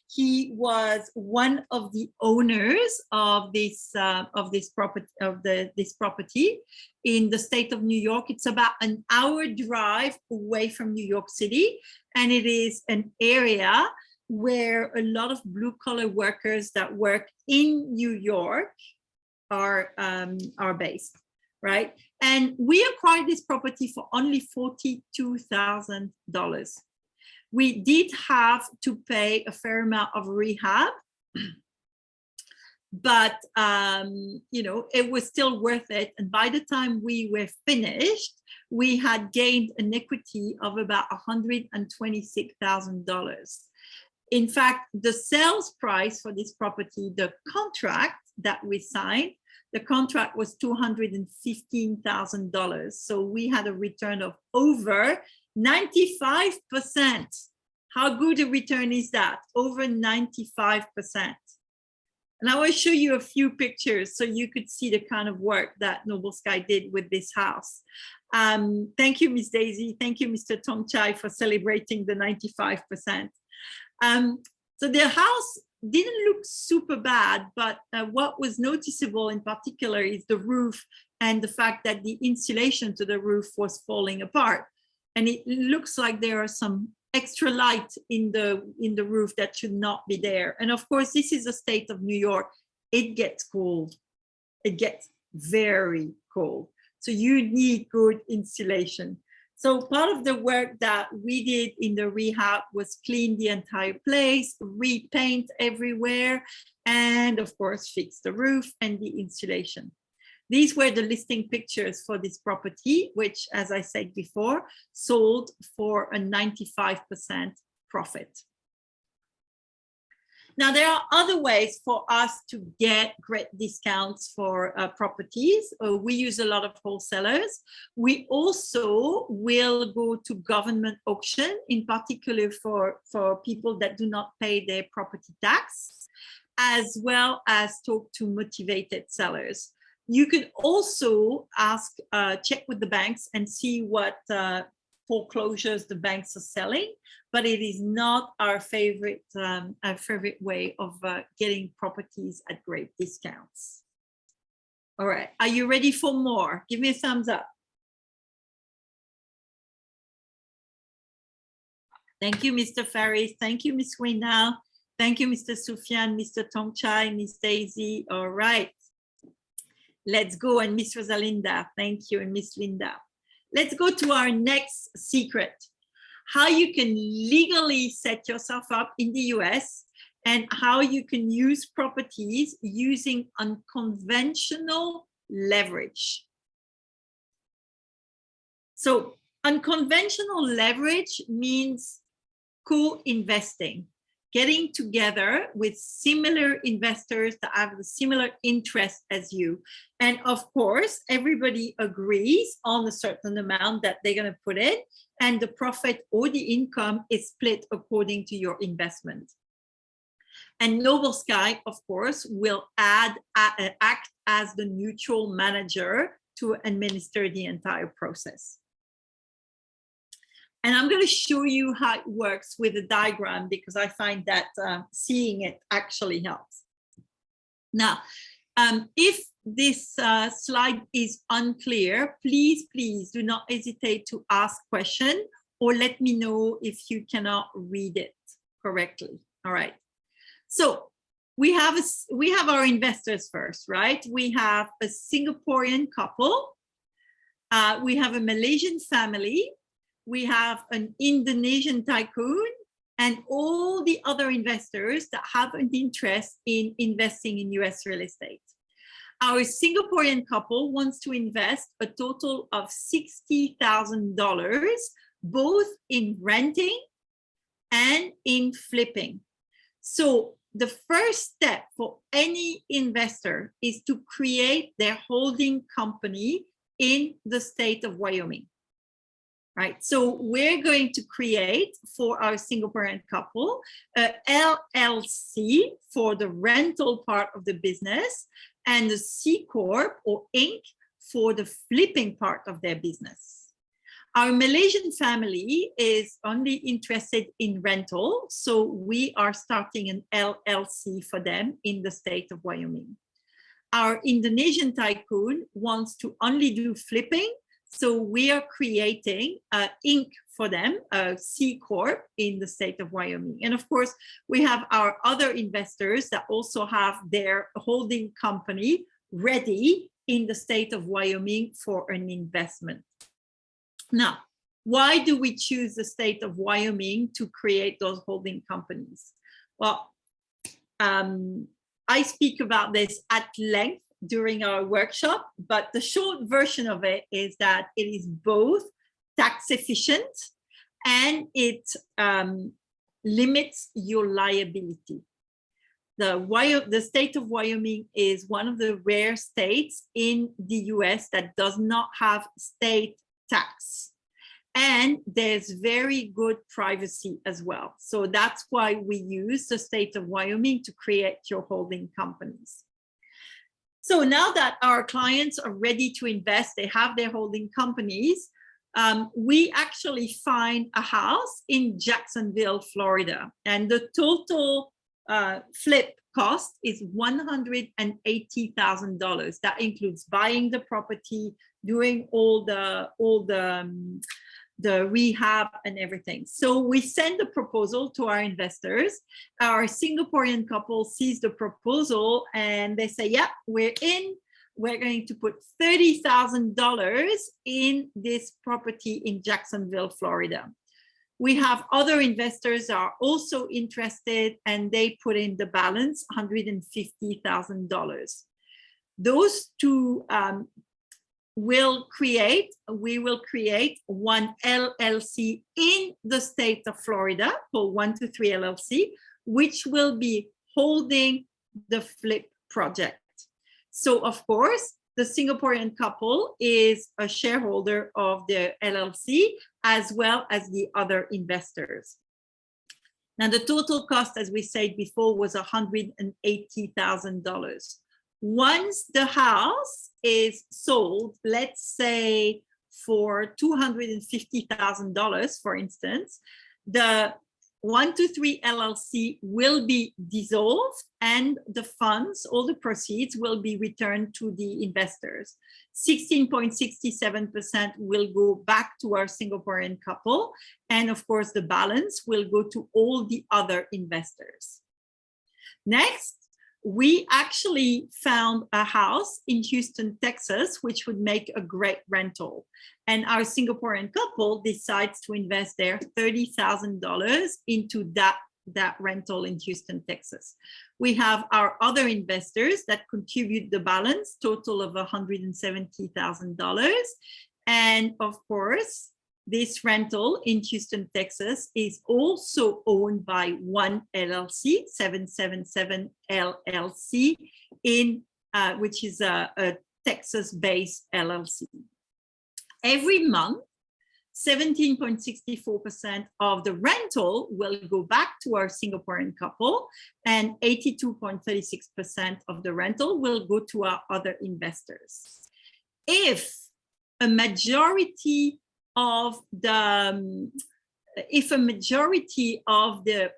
He was one of the owners of this property in the state of New York. It's about an hour drive away from New York City, and it is an area where a lot of blue-collar workers that work in New York are based, right? And we acquired this property for only $42,000. We did have to pay a fair amount of rehab, but you know, it was still worth it. And by the time we were finished, we had gained an equity of about $126,000. In fact, the sales price for this property, the contract that we signed, the contract was $215,000. So we had a return of over 95%. How good a return is that? Over 95%. And I will show you a few pictures so you could see the kind of work that Noble Sky did with this house. Thank you, Ms. Daisy. Thank you, Mr. Tongchai, for celebrating the 95%. So the house didn't look super bad, but what was noticeable in particular is the roof and the fact that the insulation to the roof was falling apart. And it looks like there are some extra light in the roof that should not be there. And of course, this is the state of New York. It gets cold. It gets very cold. So you need good insulation. So part of the work that we did in the rehab was clean the entire place, repaint everywhere, and of course, fix the roof and the insulation. These were the listing pictures for this property, which, as I said before, sold for a 95% profit. Now, there are other ways for us to get great discounts for properties. We use a lot of wholesalers. We also will go to government auction, in particular for people that do not pay their property tax, as well as talk to motivated sellers. You could also ask, check with the banks and see what foreclosures the banks are selling, but it is not our favorite way of getting properties at great discounts. All right, are you ready for more? Give me a thumbs up. Thank you, Mr. Faris. Thank you, Ms. Wina. Thank you, Mr. Sufyan, Mr. Tongchai, Ms. Daisy. All right, let's go. And Ms. Rosalinda, thank you, and Ms. Linda. Let's go to our next secret, how you can legally set yourself up in the US and how you can use properties using unconventional leverage. So unconventional leverage means co-investing, getting together with similar investors that have the similar interest as you. And of course, everybody agrees on a certain amount that they're going to put in, and the profit or the income is split according to your investment. And Noble Sky, of course, will act as the neutral manager to administer the entire process. And I'm going to show you how it works with a diagram, because I find that seeing it actually helps. Now, if this slide is unclear, please do not hesitate to ask questions or let me know if you cannot read it correctly. All right. So we have our investors first, right? We have a Singaporean couple. We have a Malaysian family. We have an Indonesian tycoon and all the other investors that have an interest in investing in US real estate. Our Singaporean couple wants to invest a total of $60,000, both in renting and in flipping. So the first step for any investor is to create their holding company in the state of Wyoming. Right, so we're going to create for our Singaporean couple a LLC for the rental part of the business and a C Corp or Inc. for the flipping part of their business. Our Malaysian family is only interested in rental, so we are starting an LLC for them in the state of Wyoming. Our Indonesian tycoon wants to only do flipping, so we are creating Inc. for them, a C Corp in the state of Wyoming. And of course, we have our other investors that also have their holding company ready in the state of Wyoming for an investment. Now, why do we choose the state of Wyoming to create those holding companies? Well, I speak about this at length during our workshop, but the short version of it is that it is both tax efficient and it limits your liability. The state of Wyoming is one of the rare states in the US that does not have state tax. And there's very good privacy as well. So that's why we use the state of Wyoming to create your holding companies. So now that our clients are ready to invest, they have their holding companies, we actually find a house in Jacksonville, Florida. And the total flip cost is $180,000. That includes buying the property, doing all the rehab and everything. So we send the proposal to our investors. Our Singaporean couple sees the proposal and they say, yeah, we're in. We're going to put $30,000 in this property in Jacksonville, Florida. We have other investors that are also interested and they put in the balance, $150,000. Those two we will create one LLC in the state of Florida called 123 LLC, which will be holding the flip project. So of course, the Singaporean couple is a shareholder of the LLC as well as the other investors. Now the total cost, as we said before, was $180,000. Once the house is sold, let's say for $250,000, for instance, the 123 LLC will be dissolved and the funds, all the proceeds will be returned to the investors. 16.67% will go back to our Singaporean couple. And of course, the balance will go to all the other investors. Next, we actually found a house in Houston, Texas, which would make a great rental. And our Singaporean couple decides to invest their $30,000 into that that rental in Houston, Texas. We have our other investors that contribute the balance, total of $170,000. And of course, this rental in Houston, Texas is also owned by one LLC, 777 LLC, which is a Texas-based LLC. Every month, 17.64% of the rental will go back to our Singaporean couple, and 82.36% of the rental will go to our other investors. If a majority of the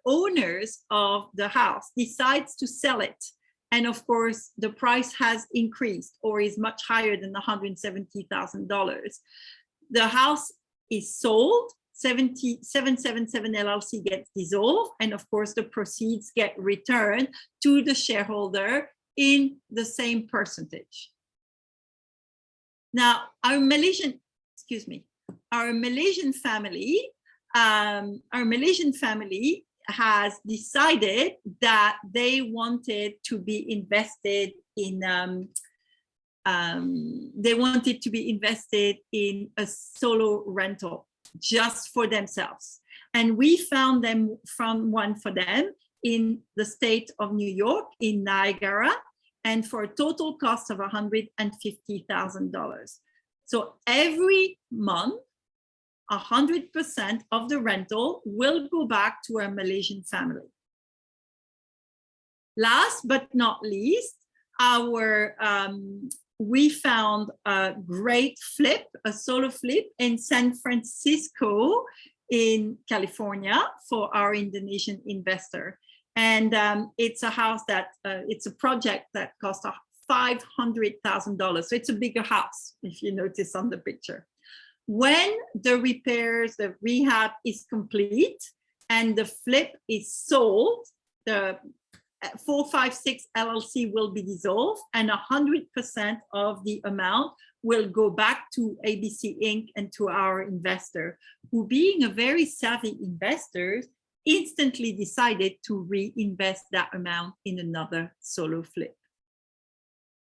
owners of the house decides to sell it, and of course the price has increased or is much higher than the $170,000, the house is sold, 777 LLC gets dissolved, and of course the proceeds get returned to the shareholder in the same percentage. Now, our Malaysian family has decided that they wanted to be invested in a solo rental just for themselves, and we found one for them in the state of New York, in Niagara, and for a total cost of $150,000. So every month, 100% of the rental will go back to our Malaysian family. Last but not least, we found a great flip, a solo flip in San Francisco in California for our Indonesian investor. And it's a house it's a project that cost $500,000. So it's a bigger house, if you notice on the picture. When the repairs, the rehab is complete and the flip is sold, the 456 LLC will be dissolved, and 100% of the amount will go back to ABC Inc. and to our investor, who, being a very savvy investor, instantly decided to reinvest that amount in another solo flip.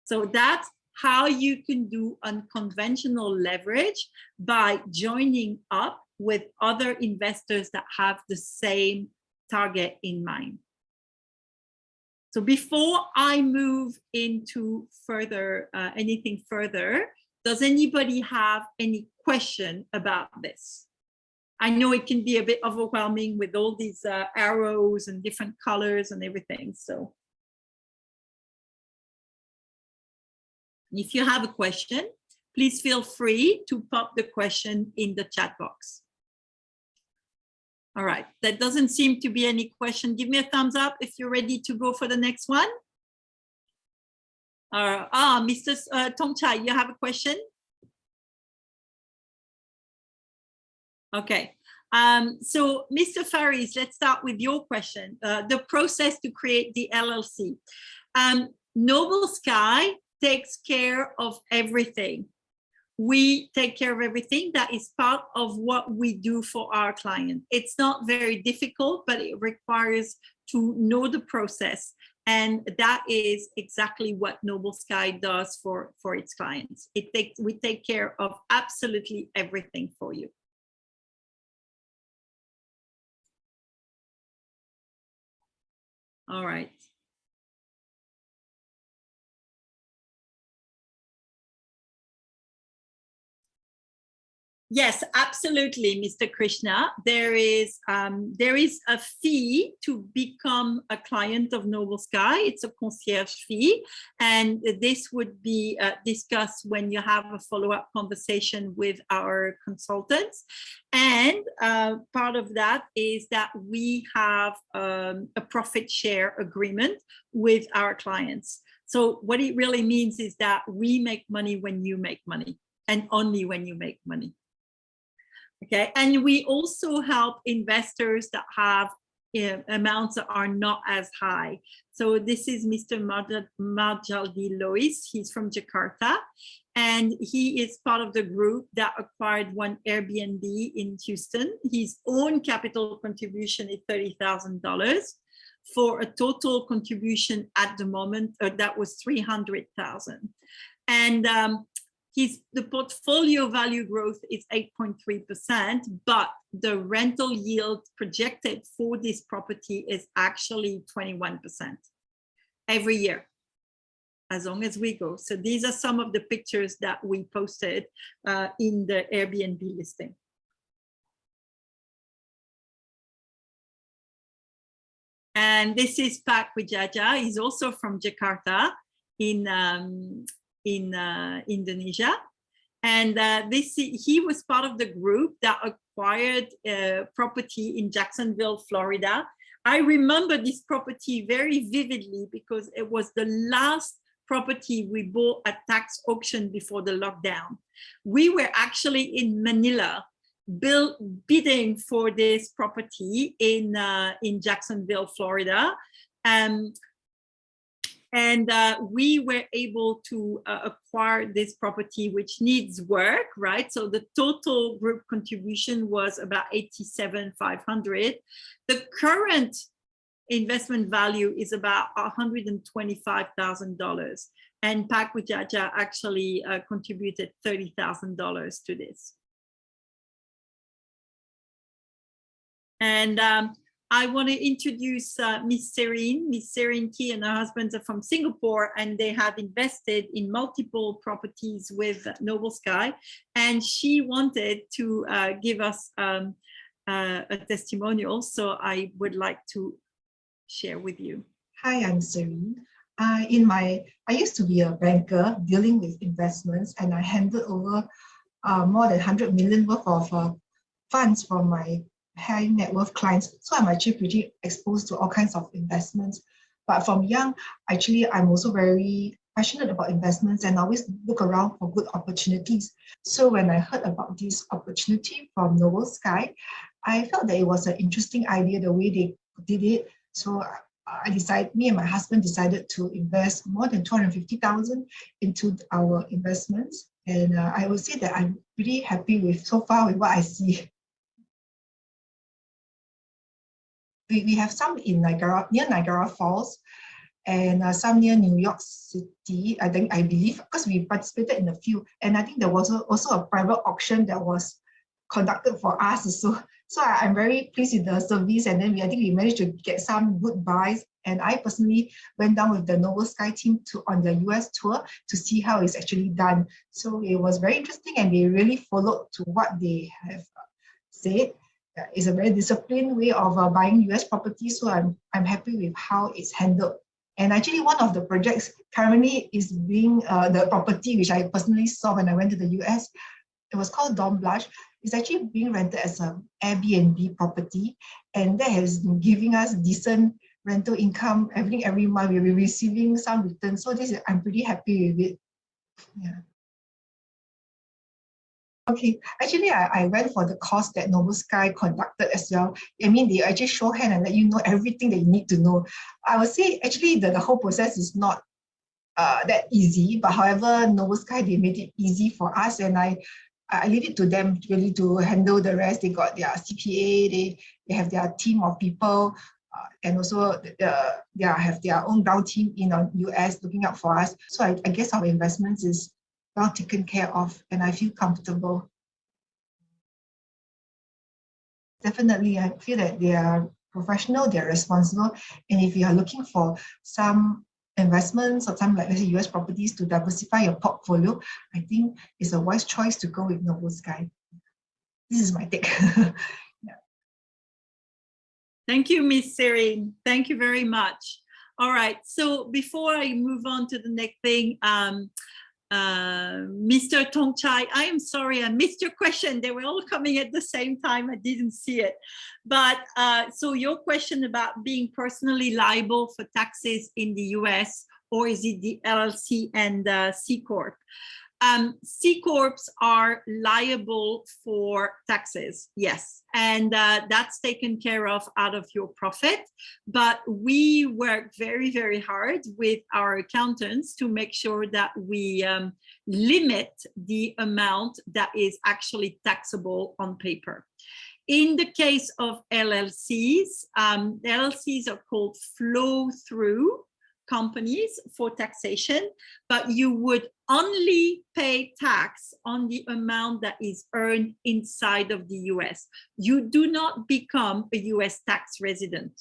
So that's how you can do unconventional leverage, by joining up with other investors that have the same target in mind. So before I move into anything further, does anybody have any question about this? I know it can be a bit overwhelming with all these arrows and different colors and everything. So if you have a question, please feel free to pop the question in the chat box. All right, that doesn't seem to be any question. Give me a thumbs up if you're ready to go for the next one. Mr. Tongchai, you have a question? Okay, so Mr. Faris, let's start with your question. The process to create the LLC. Noble Sky takes care of everything. We take care of everything. That is part of what we do for our client. It's not very difficult, but it requires to know the process. And that is exactly what Noble Sky does for its clients. We take care of absolutely everything for you. All right. Yes, absolutely, Mr. Krishna. There is a fee to become a client of Noble Sky. It's a concierge fee, and this would be discussed when you have a follow-up conversation with our consultants. And part of that is that we have a profit share agreement with our clients. So what it really means is that we make money when you make money, and only when you make money. Okay, and we also help investors that have amounts are not as high. So this is Mr. Marjaldi Lois. He's from Jakarta, and he is part of the group that acquired one Airbnb in Houston. His own capital contribution is $30,000 for a total contribution at the moment that was $300,000. And the portfolio value growth is 8.3%, but the rental yield projected for this property is actually 21% every year, as long as we go. So these are some of the pictures that we posted in the Airbnb listing. And this is Pak Wijaja. He's also from Jakarta in Indonesia. And he was part of the group that acquired property in Jacksonville, Florida. I remember this property very vividly because it was the last property we bought at tax auction before the lockdown. We were actually in Manila bidding for this property in Jacksonville, Florida. And we were able to acquire this property, which needs work, right? So the total group contribution was about $87,500. The current investment value is about $125,000. And Pak Wijaja actually contributed $30,000 to this. And I want to introduce Miss Serene. Miss Serene Key and her husband are from Singapore, and they have invested in multiple properties with Noble Sky. And she wanted to give us a testimonial. So I would like to share with you. Hi, I'm Serene. I used to be a banker dealing with investments, and I handed over more than 100 million worth of funds from my high net worth clients. So I'm actually pretty exposed to all kinds of investments. But from young, actually, I'm also very passionate about investments and always look around for good opportunities. So when I heard about this opportunity from Noble Sky, I felt that it was an interesting idea, the way they did it. So me and my husband decided to invest more than 250,000 into our investments. And I would say that I'm pretty happy with so far with what I see. We have some in near Niagara Falls, and some near New York City, I believe, because we participated in a few. And I think there was also a private auction that was conducted for us. So I'm very pleased with the service. And then I think we managed to get some good buys. And I personally went down with the Noble Sky team on the US tour to see how it's actually done. So it was very interesting, and they really followed to what they have said. It's a very disciplined way of buying US property, so I'm happy with how it's handled. And actually, one of the projects currently is being the property which I personally saw when I went to the US. It was called Dom Blush. It's actually being rented as an Airbnb property, and that has been giving us decent rental income. Every month we'll be receiving some returns. So I'm pretty happy with it. Yeah. Okay, actually, I went for the course that Noble Sky conducted as well. I mean, they actually show hand and let you know everything that you need to know. I would say, actually, the whole process is not that easy, but however, Noble Sky, they made it easy for us, and I leave it to them really to handle the rest. They got their CPA, they have their team of people, and also they have their own ground team in the US looking out for us. So I guess our investments is well taken care of, and I feel comfortable. Definitely, I feel that they are professional, they're responsible, and if you are looking for some investments or some, like let's say, US properties to diversify your portfolio, I think it's a wise choice to go with Noble Sky. This is my take. Yeah. Thank you, Miss Serene. Thank you very much. All right, so before I move on to the next thing, Mr. Tongchai, I am sorry, I missed your question. They were all coming at the same time. I didn't see it. But so your question about being personally liable for taxes in the US, or is it the LLC and C Corp? C Corps are liable for taxes, yes, and that's taken care of out of your profit. But we work very, very hard with our accountants to make sure that we limit the amount that is actually taxable on paper. In the case of LLCs, LLCs are called flow-through companies for taxation, but you would only pay tax on the amount that is earned inside of the US. You do not become a US tax resident.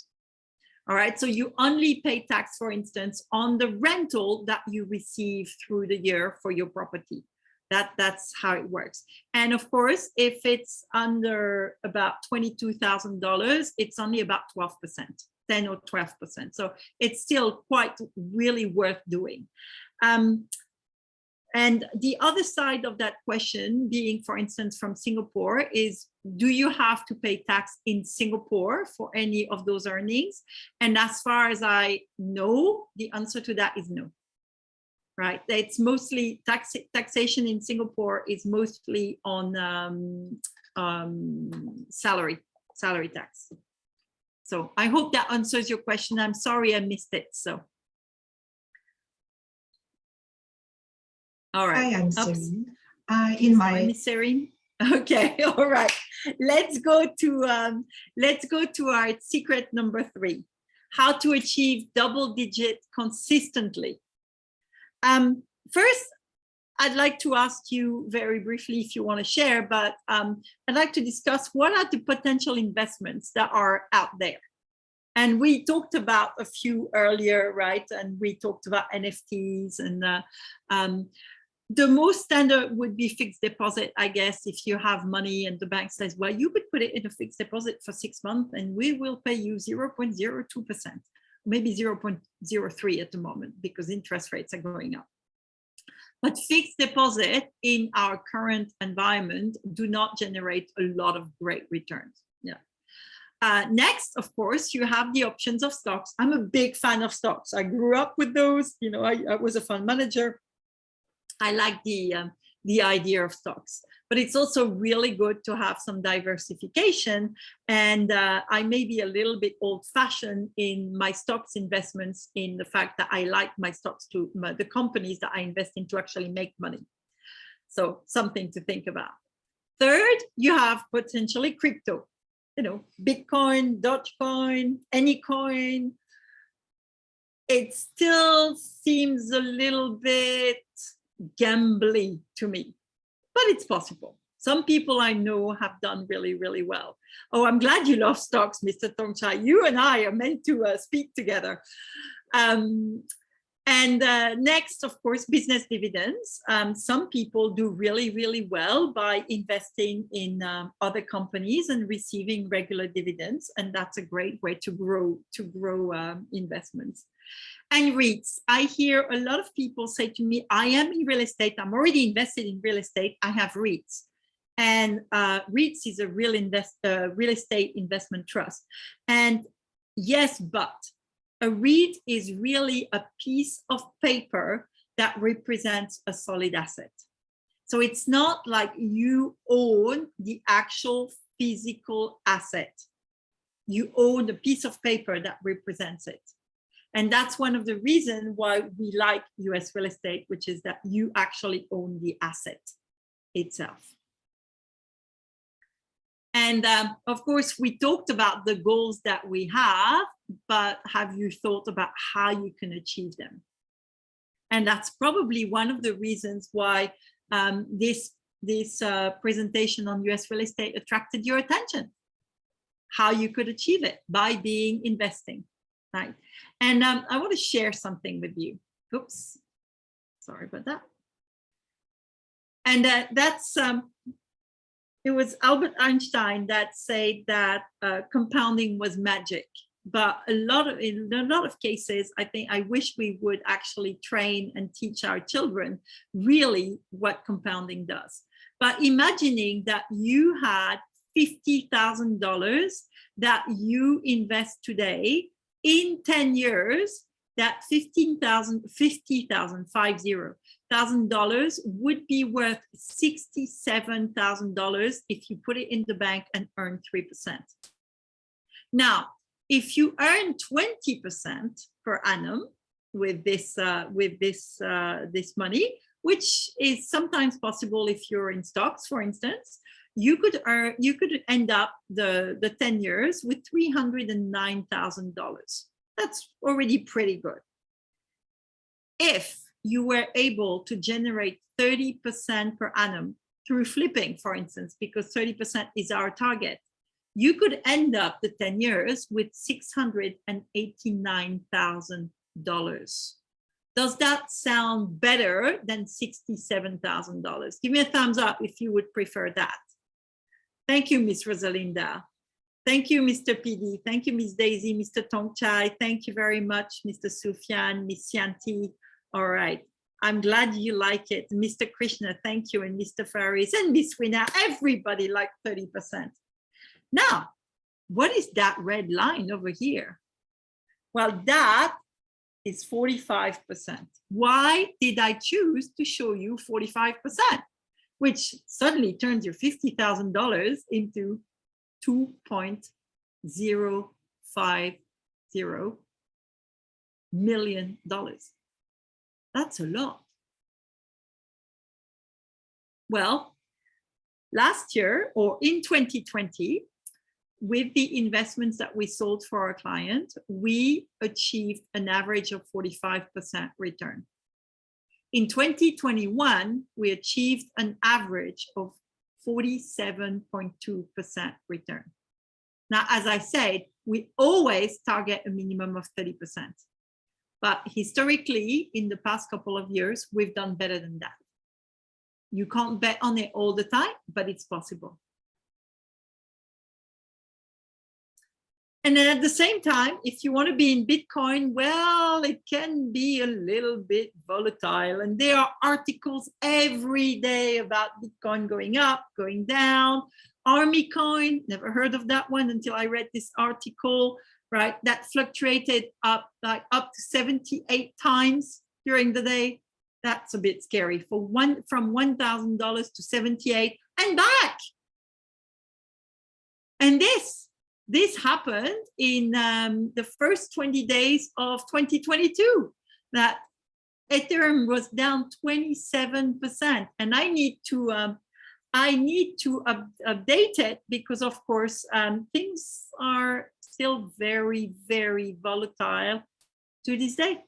All right, so you only pay tax, for instance, on the rental that you receive through the year for your property. That's how it works. And of course, if it's under about $22,000, it's only about 12%. 10 or 12%. So it's still quite really worth doing. And the other side of that question being, for instance, from Singapore is, do you have to pay tax in Singapore for any of those earnings? And as far as I know, the answer to that is no. Right? It's mostly taxation in Singapore is mostly on salary tax. So I hope that answers your question. I'm sorry I missed it. So, all right. Hi, I'm Serene. Serene. Okay, all right. Let's go to our secret number 3: how to achieve double-digit consistently. First, I'd like to ask you very briefly if you want to share, but I'd like to discuss what are the potential investments that are out there. And we talked about a few earlier, right? And we talked about NFTs, and the most standard would be fixed deposit, I guess, if you have money and the bank says, well, you could put it in a fixed deposit for 6 months and we will pay you 0.02%, maybe 0.03 at the moment because interest rates are going up. But fixed deposit in our current environment do not generate a lot of great returns. Yeah. Next, of course, you have the options of stocks. I'm a big fan of stocks. I grew up with those. You know, I was a fund manager. I like the idea of stocks, but it's also really good to have some diversification. And I may be a little bit old-fashioned in my stocks investments, in the fact that I like my stocks to the companies that I invest in to actually make money. So something to think about. Third, you have potentially crypto, you know, Bitcoin, Dogecoin, any coin. It still seems a little bit gambly to me, but it's possible. Some people I know have done really, really well. Oh, I'm glad you love stocks, Mr. Tongchai. You and I are meant to speak together. Next, of course, business dividends. Some people do really, really well by investing in other companies and receiving regular dividends, and that's a great way to grow investments. And REITs. I hear a lot of people say to me, I am in real estate. I'm already invested in real estate. I have REITs. And REITs is a real estate investment trust. And yes, but a REIT is really a piece of paper that represents a solid asset. So it's not like you own the actual physical asset. You own a piece of paper that represents it. And that's one of the reasons why we like US real estate, which is that you actually own the asset itself. And of course, we talked about the goals that we have, but have you thought about how you can achieve them? And that's probably one of the reasons why this presentation on US real estate attracted your attention. How you could achieve it by investing, right? And I want to share something with you. Oops, sorry about that. And it was Albert Einstein that said that compounding was magic. But in a lot of cases, I wish we would actually train and teach our children really what compounding does. But imagining that you had $50,000 that you invest today, in 10 years, that 50,000 would be worth $67,000 if you put it in the bank and earn 3%. Now, if you earn 20% per annum with this money, which is sometimes possible if you're in stocks, for instance, you could end up the 10 years with $309,000. That's already pretty good. If you were able to generate 30% per annum through flipping, for instance, because 30% is our target, you could end up the 10 years with $689,000. Does that sound better than $67,000? Give me a thumbs up if you would prefer that. Thank you, Miss Rosalinda. Thank you, Mr. PD. Thank you, Miss Daisy, Mr. Tongchai. Thank you very much, Mr. Sufyan, Miss Yanti. All right. I'm glad you like it. Mr. Krishna, thank you. And Mr. Faris and Miss Wina, everybody like 30%. Now, what is that red line over here? Well, that is 45%. Why did I choose to show you 45%? Which suddenly turns your $50,000 into $2.050 million. That's a lot. Well, last year or in 2020, with the investments that we sold for our client, we achieved an average of 45% return. In 2021, we achieved an average of 47.2% return. Now, as I said, we always target a minimum of 30%. But historically, in the past couple of years, we've done better than that. You can't bet on it all the time, but it's possible. And then at the same time, if you want to be in Bitcoin, well, it can be a little bit volatile. And there are articles every day about Bitcoin going up, going down. Army coin, never heard of that one until I read this article, right? That fluctuated up to 78 times during the day. That's a bit scary. From $1,000 to 78 and back. And this happened in the first 20 days of 2022, that Ethereum was down 27%. And I need to update it because, of course, things are still very, very volatile to this day.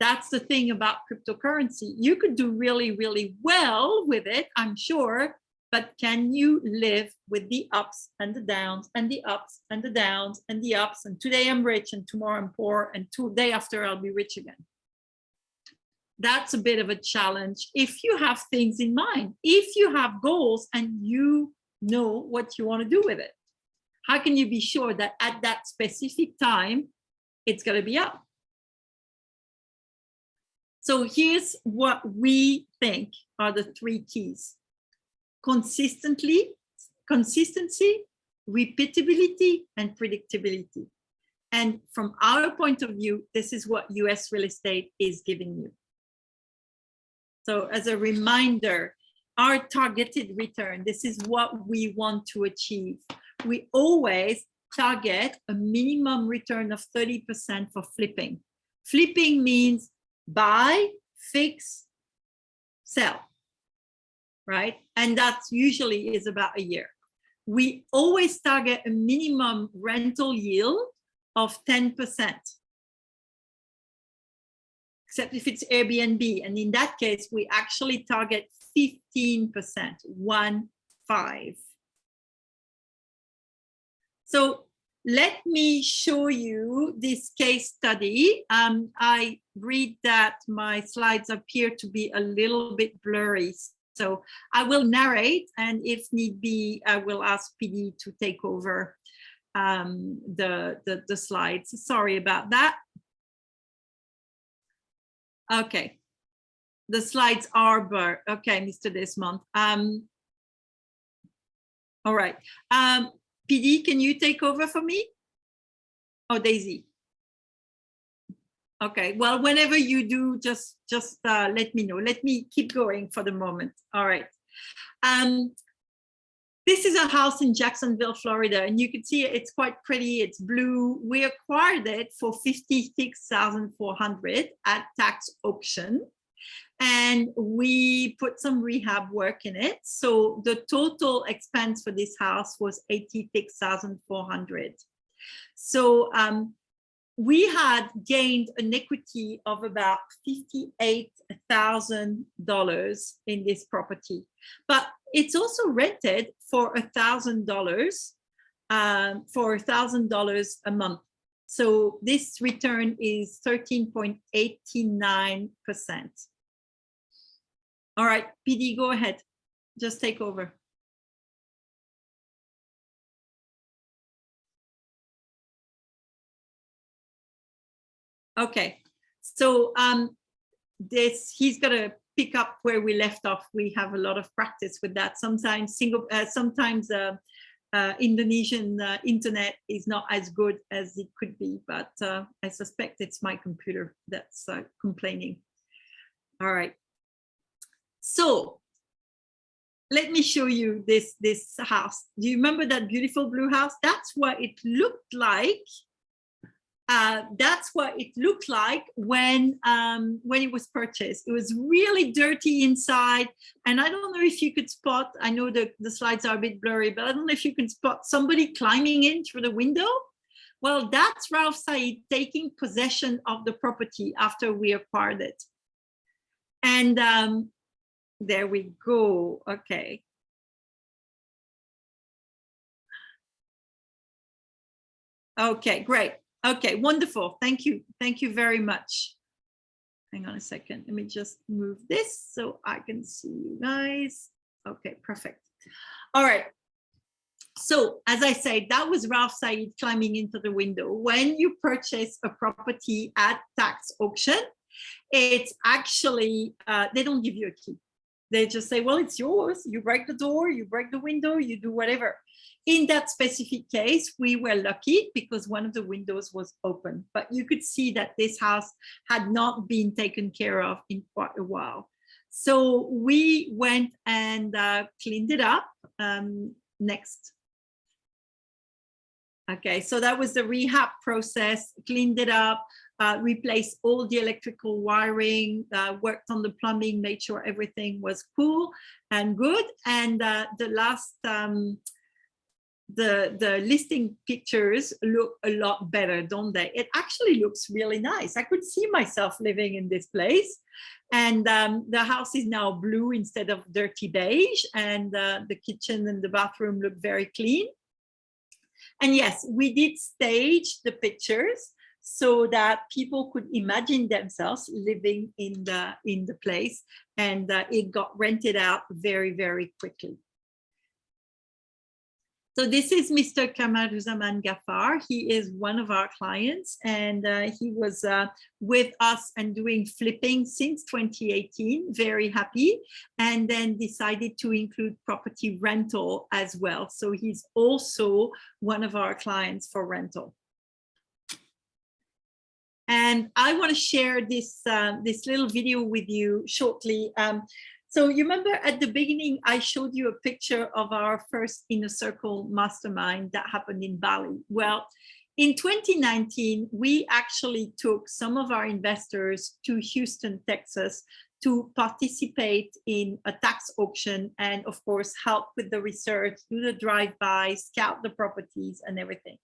That's the thing about cryptocurrency. You could do really, really well with it, I'm sure, but can you live with the ups and the downs and the ups and the downs and the ups? And today I'm rich and tomorrow I'm poor and the day after I'll be rich again. That's a bit of a challenge if you have things in mind, if you have goals and you know what you want to do with it. How can you be sure that at that specific time, it's going to be up? So here's what we think are the three keys. Consistency, repeatability, and predictability. And from our point of view, this is what US real estate is giving you. So as a reminder, our targeted return, this is what we want to achieve. We always target a minimum return of 30% for flipping. Flipping means buy, fix, sell, right? And that usually is about a year. We always target a minimum rental yield of 10%, except if it's Airbnb. And in that case, we actually target 15%, 1-5. So let me show you this case study. I read that my slides appear to be a little bit blurry. So I will narrate, and if need be, I will ask PD to take over the slides. Sorry about that. Okay, the slides are blurred. Okay, Mr. Desmond. All right. PD, can you take over for me? Oh, Daisy. Okay, well, whenever you do, just let me know. Let me keep going for the moment. All right. This is a house in Jacksonville, Florida, and you can see it's quite pretty. It's blue. We acquired it for $56,400 at tax auction, and we put some rehab work in it. So the total expense for this house was $86,400. So we had gained an equity of about $58,000 in this property, but it's also rented for $1,000 a month. So this return is 13.89%. All right, PD, go ahead. Just take over. Okay, so he's gonna pick up where we left off. We have a lot of practice with that. Sometimes Indonesian internet is not as good as it could be, but I suspect it's my computer that's complaining. All right, so let me show you this house. Do you remember that beautiful blue house? That's what it looked like. That's what it looked like when it was purchased. It was really dirty inside, and I don't know if you could spot, I know the slides are a bit blurry, but I don't know if you can spot somebody climbing in through the window. Well, that's Ralph Said taking possession of the property after we acquired it. And there we go. Okay. Okay, great. Okay, wonderful. Thank you. Thank you very much. Hang on a second. Let me just move this so I can see you guys. Okay, perfect. All right. So as I said, that was Ralph Said climbing into the window. When you purchase a property at tax auction, it's actually, they don't give you a key. They just say, well, it's yours. You break the door, you break the window, you do whatever. In that specific case, we were lucky because one of the windows was open, but you could see that this house had not been taken care of in quite a while. So we went and cleaned it up. Next. Okay, so that was the rehab process, cleaned it up, replaced all the electrical wiring, worked on the plumbing, made sure everything was cool and good. And the last, the listing pictures look a lot better, don't they? It actually looks really nice. I could see myself living in this place. And the house is now blue instead of dirty beige, and the kitchen and the bathroom look very clean. And yes, we did stage the pictures so that people could imagine themselves living in the place, and it got rented out very, very quickly. So this is Mr. Kamaruzaman Ghaffar. He is one of our clients, and he was with us and doing flipping since 2018, very happy, and then decided to include property rental as well. So he's also one of our clients for rental. And I want to share this, this little video with you shortly. So you remember at the beginning, I showed you a picture of our first Inner Circle mastermind that happened in Bali. Well, in 2019, we actually took some of our investors to Houston, Texas, to participate in a tax auction and, of course, help with the research, do the drive-by, scout the properties and everything.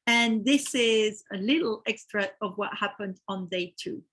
And this is a little extra of what happened on day 2.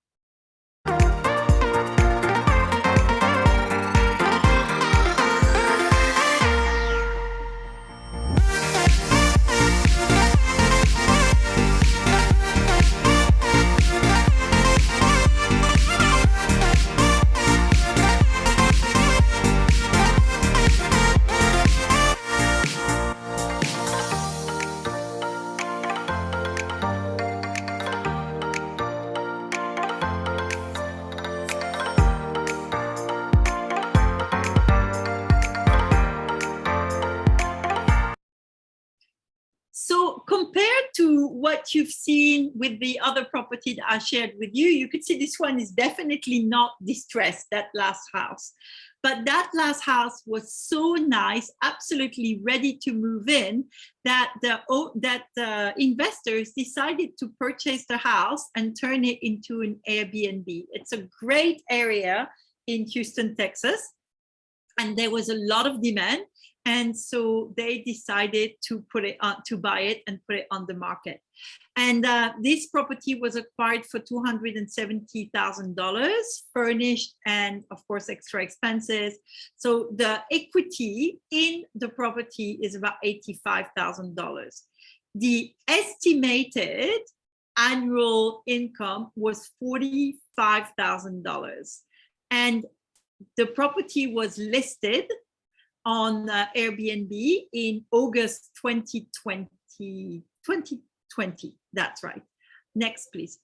what you've seen with the other property that I shared with you, you could see this one is definitely not distressed, that last house. But that last house was so nice, absolutely ready to move in, that the investors decided to purchase the house and turn it into an Airbnb. It's a great area in Houston, Texas, and there was a lot of demand. And so they decided to put it on, to buy it and put it on the market. And this property was acquired for $270,000, furnished, and of course, extra expenses. So the equity in the property is about $85,000. The estimated annual income was $45,000. And the property was listed on Airbnb in August 2020. That's right. Next, please.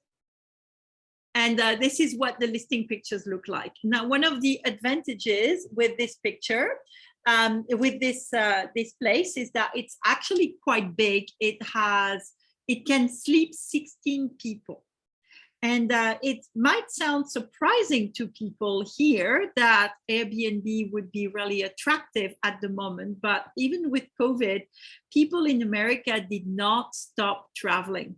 And this is what the listing pictures look like. Now, one of the advantages with this picture, with this place, is that it's actually quite big. It can sleep 16 people. And it might sound surprising to people here that Airbnb would be really attractive at the moment, but even with COVID, people in America did not stop traveling,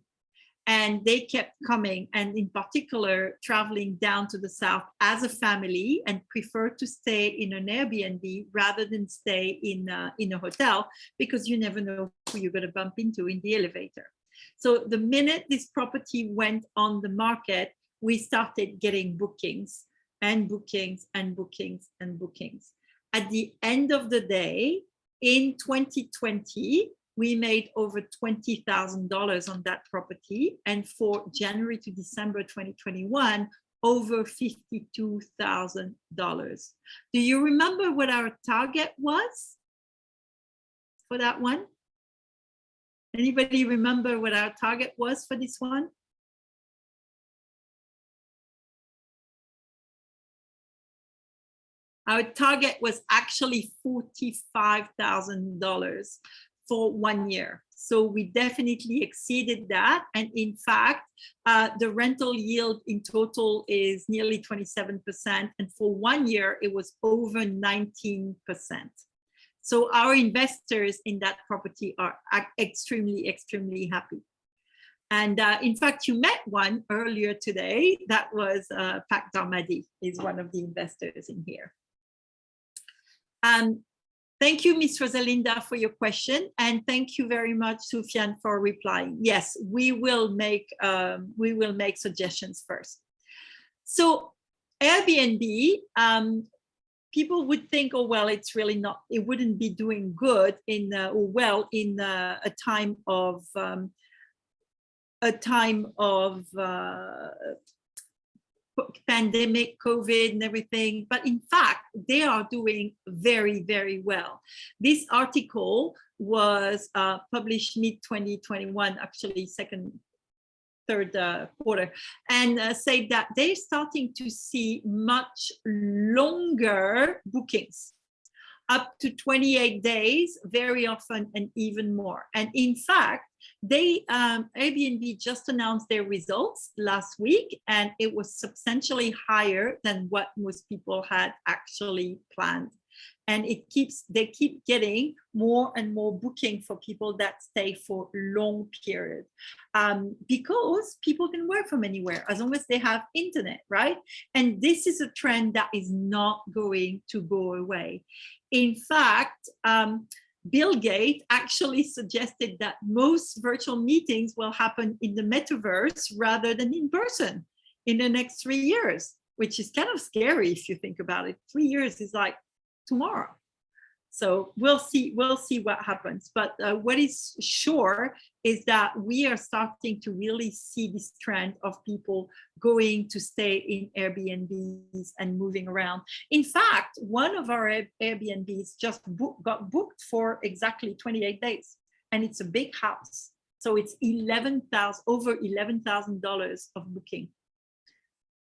and they kept coming, and in particular, traveling down to the South as a family, and prefer to stay in an Airbnb rather than stay in a hotel, because you never know who you're going to bump into in the elevator. So the minute this property went on the market, we started getting bookings and bookings and bookings and bookings. At the end of the day, in 2020, we made over $20,000 on that property. And for January to December 2021, over $52,000. Do you remember what our target was for that one? Anybody remember what our target was for this one? Our target was actually $45,000 for 1 year. So we definitely exceeded that. And in fact, the rental yield in total is nearly 27%. And for 1 year, it was over 19%. So our investors in that property are extremely, extremely happy. And in fact, you met one earlier today. That was Pak Darmadi, is one of the investors in here. Thank you, Ms. Rosalinda, for your question. And thank you very much, Sufyan, for replying. Yes, we will make suggestions first. So Airbnb, people would think, oh, well, it's really not, it wouldn't be doing good in, a time of pandemic, COVID and everything. But in fact, they are doing very, very well. This article was published mid-2021, actually third quarter, and say that they're starting to see much longer bookings, up to 28 days, very often, and even more. And in fact, Airbnb just announced their results last week, and it was substantially higher than what most people had actually planned. And they keep getting more and more booking for people that stay for long period, because people can work from anywhere as long as they have internet, right? And this is a trend that is not going to go away. In fact, Bill Gates actually suggested that most virtual meetings will happen in the metaverse rather than in person in the next 3 years, which is kind of scary if you think about it. 3 years is like tomorrow. So we'll see what happens. But what is sure is that we are starting to really see this trend of people going to stay in Airbnbs and moving around. In fact, one of our Airbnbs just got booked for exactly 28 days, and it's a big house. So it's over $11,000 of booking.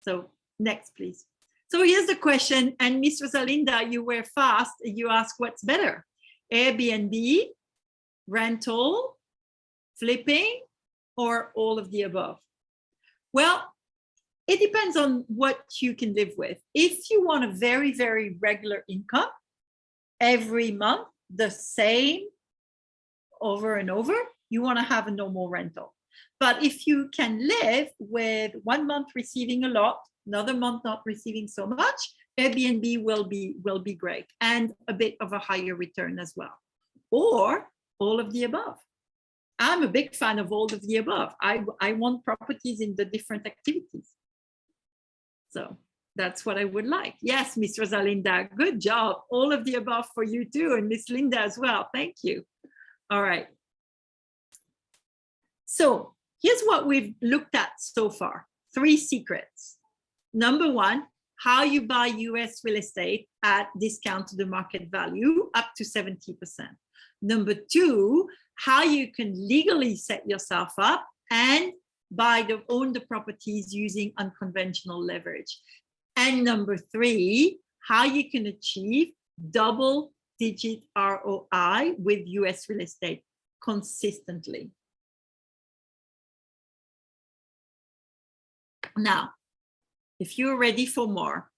So next, please. So here's the question, and Ms. Rosalinda, you were fast. You asked what's better, Airbnb, rental, flipping, or all of the above? Well, it depends on what you can live with. If you want a very, very regular income every month, the same over and over, you want to have a normal rental. But if you can live with 1 month receiving a lot, another month not receiving so much, Airbnb will be great, and a bit of a higher return as well. Or all of the above. I'm a big fan of all of the above. I want properties in the different activities. So that's what I would like. Yes, Miss Rosalinda, good job. All of the above for you too, and Miss Linda as well. Thank you. All right. So here's what we've looked at so far. 3 secrets. Number 1, how you buy US real estate at discount to the market value up to 70%. Number 2, how you can legally set yourself up and own the properties using unconventional leverage. And number 3, how you can achieve double-digit ROI with US real estate consistently. Now, if you're ready for more,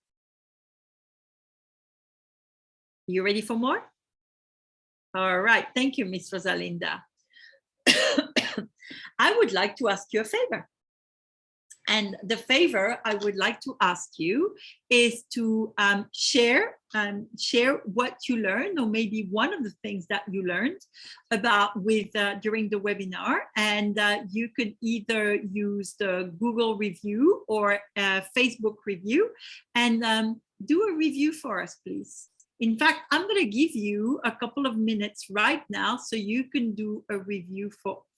you ready for more? All right, thank you, Miss Rosalinda. I would like to ask you a favor. And the favor I would like to ask you is to share what you learned, or maybe one of the things that you learned about during the webinar. And you could either use the Google review or Facebook review, and do a review for us, please. In fact, I'm going to give you a couple of minutes right now so you can do a review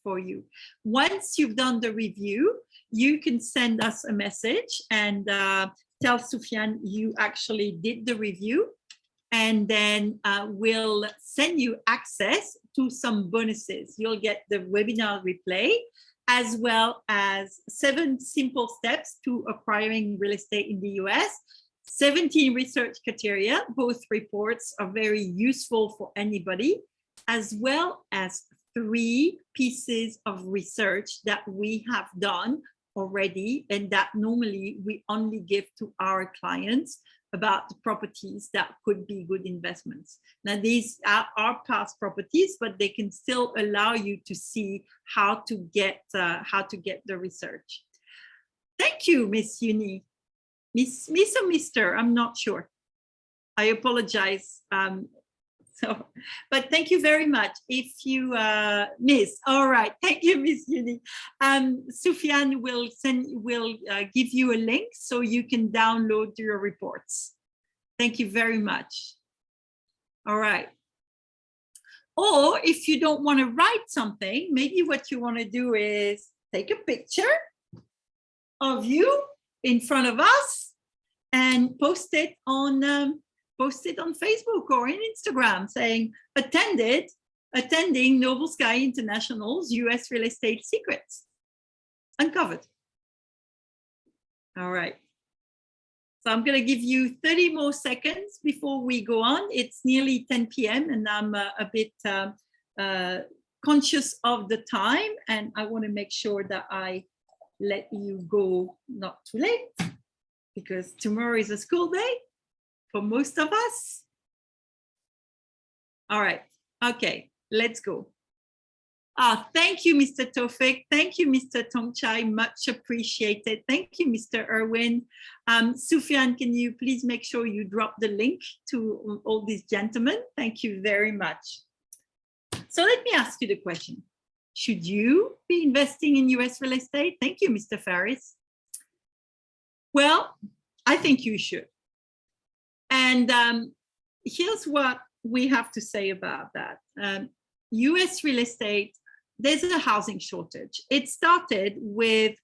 for you. Once you've done the review, you can send us a message and tell Soufiane you actually did the review, and then we'll send you access to some bonuses. You'll get the webinar replay, as well as 7 simple steps to acquiring real estate in the US, 17 research criteria. Both reports are very useful for anybody, as well as 3 pieces of research that we have done already, and that normally we only give to our clients about the properties that could be good investments. Now, these are past properties, but they can still allow you to see how to get the research. Thank you, Miss Uni. Miss or Mr., I'm not sure. I apologize. But thank you very much. If you miss, all right. Thank you, Miss Uni. Soufiane will give you a link so you can download your reports. Thank you very much. All right. Or if you don't want to write something, maybe what you want to do is take a picture of you in front of us and post it on Facebook or in Instagram, saying attending Noble Sky International's US Real Estate Secrets Uncovered. All right. So I'm going to give you 30 more seconds before we go on. It's nearly 10 p.m. and I'm a bit conscious of the time, and I want to make sure that I let you go not too late, because tomorrow is a school day for most of us. All right, okay, let's go. Thank you, Mr. Tofik. Thank you, Mr. Tongchai, much appreciated. Thank you, Mr. Irwin. Soufiane, can you please make sure you drop the link to all these gentlemen? Thank you very much. So let me ask you the question. Should you be investing in US real estate? Thank you, Mr. Faris. Well, I think you should. And here's what we have to say about that. US real estate, there's a housing shortage. It started with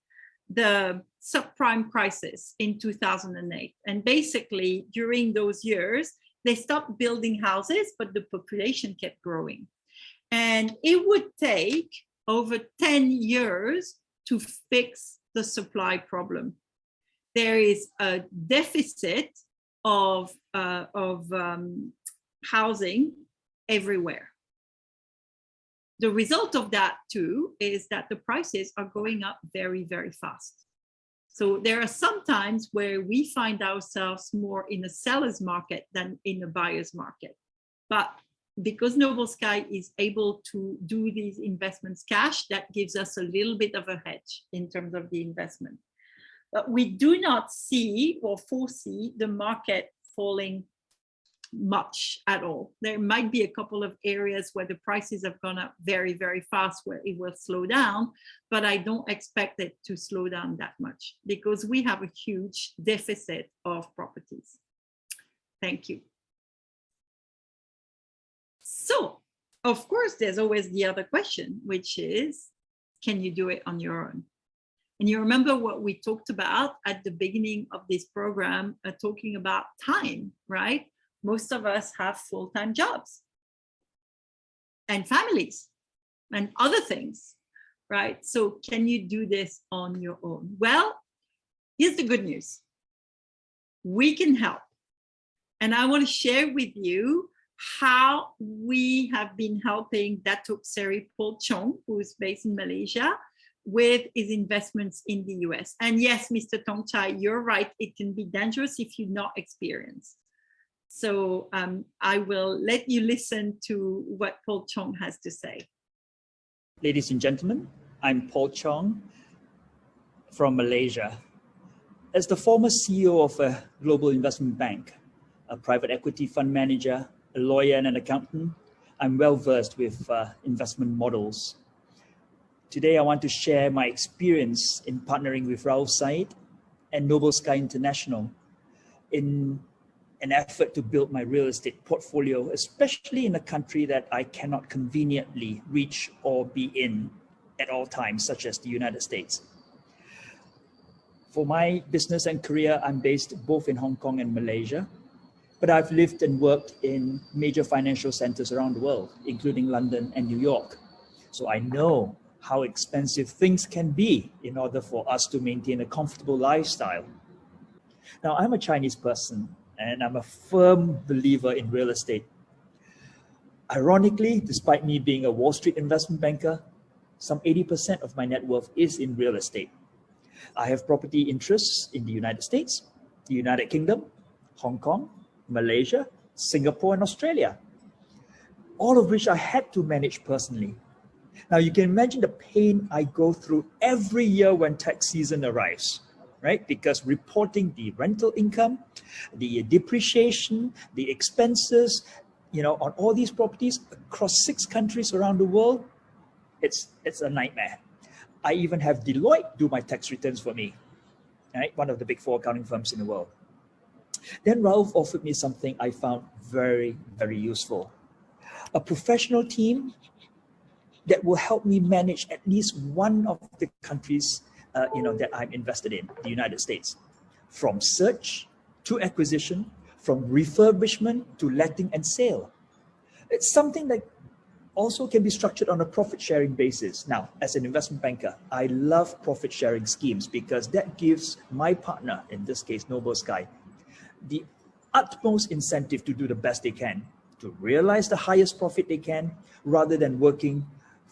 the subprime crisis in 2008. And basically, during those years, they stopped building houses, but the population kept growing. And it would take over 10 years to fix the supply problem. There is a deficit of housing everywhere. the result of that too is that the prices are going up very, very fast. So there are some times where we find ourselves more in a seller's market than in a buyer's market. But because Noble Sky is able to do these investments cash, that gives us a little bit of a hedge in terms of the investment. But we do not see or foresee the market falling much at all. There might be a couple of areas where the prices have gone up very, very fast where it will slow down, but I don't expect it to slow down that much because we have a huge deficit of properties. Thank you. So, of course, there's always the other question, which is, can you do it on your own? And you remember what we talked about at the beginning of this program, talking about time, right? Most of us have full-time jobs and families and other things, right? So can you do this on your own? Well, here's the good news. We can help. And I want to share with you how we have been helping Datuk Seri Paul Chong, who is based in Malaysia, with his investments in the US. And yes, Mr. Tongchai, you're right. It can be dangerous if you're not experienced. So I will let you listen to what Paul Chong has to say. Ladies and gentlemen, I'm Paul Chong from Malaysia. As the former CEO of a global investment bank, a private equity fund manager, a lawyer and an accountant, I'm well versed with investment models. Today, I want to share my experience in partnering with Raoul Said and Noble Sky International in an effort to build my real estate portfolio, especially in a country that I cannot conveniently reach or be in at all times, such as the United States. For my business and career, I'm based both in Hong Kong and Malaysia, but I've lived and worked in major financial centers around the world, including London and New York. So I know how expensive things can be in order for us to maintain a comfortable lifestyle. Now, I'm a Chinese person, and I'm a firm believer in real estate. Ironically, despite me being a Wall Street investment banker, some 80% of my net worth is in real estate. I have property interests in the United States, the United Kingdom, Hong Kong, Malaysia, Singapore, and Australia, all of which I had to manage personally. Now, you can imagine the pain I go through every year when tax season arrives, right? Because reporting the rental income, the depreciation, the expenses, on all these properties across 6 countries around the world, it's a nightmare. I even have Deloitte do my tax returns for me, right? One of the big 4 accounting firms in the world. Then Raoul offered me something I found very, very useful. A professional team that will help me manage at least one of the countries that I'm invested in, the United States. From search to acquisition, from refurbishment to letting and sale. It's something that also can be structured on a profit-sharing basis. Now, as an investment banker, I love profit-sharing schemes because that gives my partner, in this case, Noble Sky, the utmost incentive to do the best they can, to realize the highest profit they can, rather than working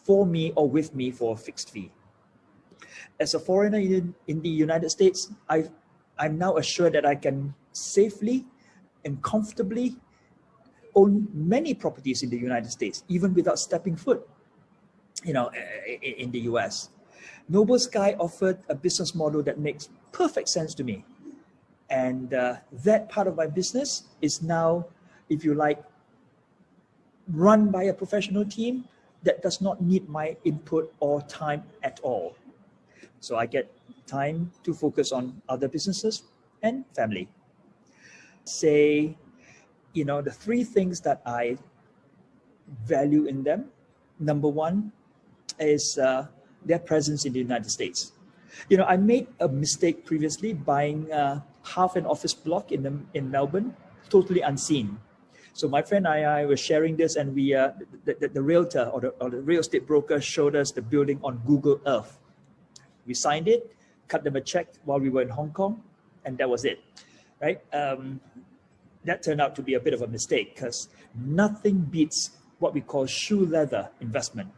for me or with me for a fixed fee. As a foreigner in the United States, I'm now assured that I can safely and comfortably own many properties in the United States, even without stepping foot, in the US. Noble Sky offered a business model that makes perfect sense to me. And that part of my business is now, if you like, run by a professional team that does not need my input or time at all. So I get time to focus on other businesses and family. Say, the 3 things that I value in them. Number 1 is their presence in the United States. I made a mistake previously buying half an office block in Melbourne, totally unseen. So my friend and I were sharing this, and we the realtor or the real estate broker showed us the building on Google Earth. We signed it, cut them a check while we were in Hong Kong, and that was it, right? That turned out to be a bit of a mistake because nothing beats what we call shoe leather investment.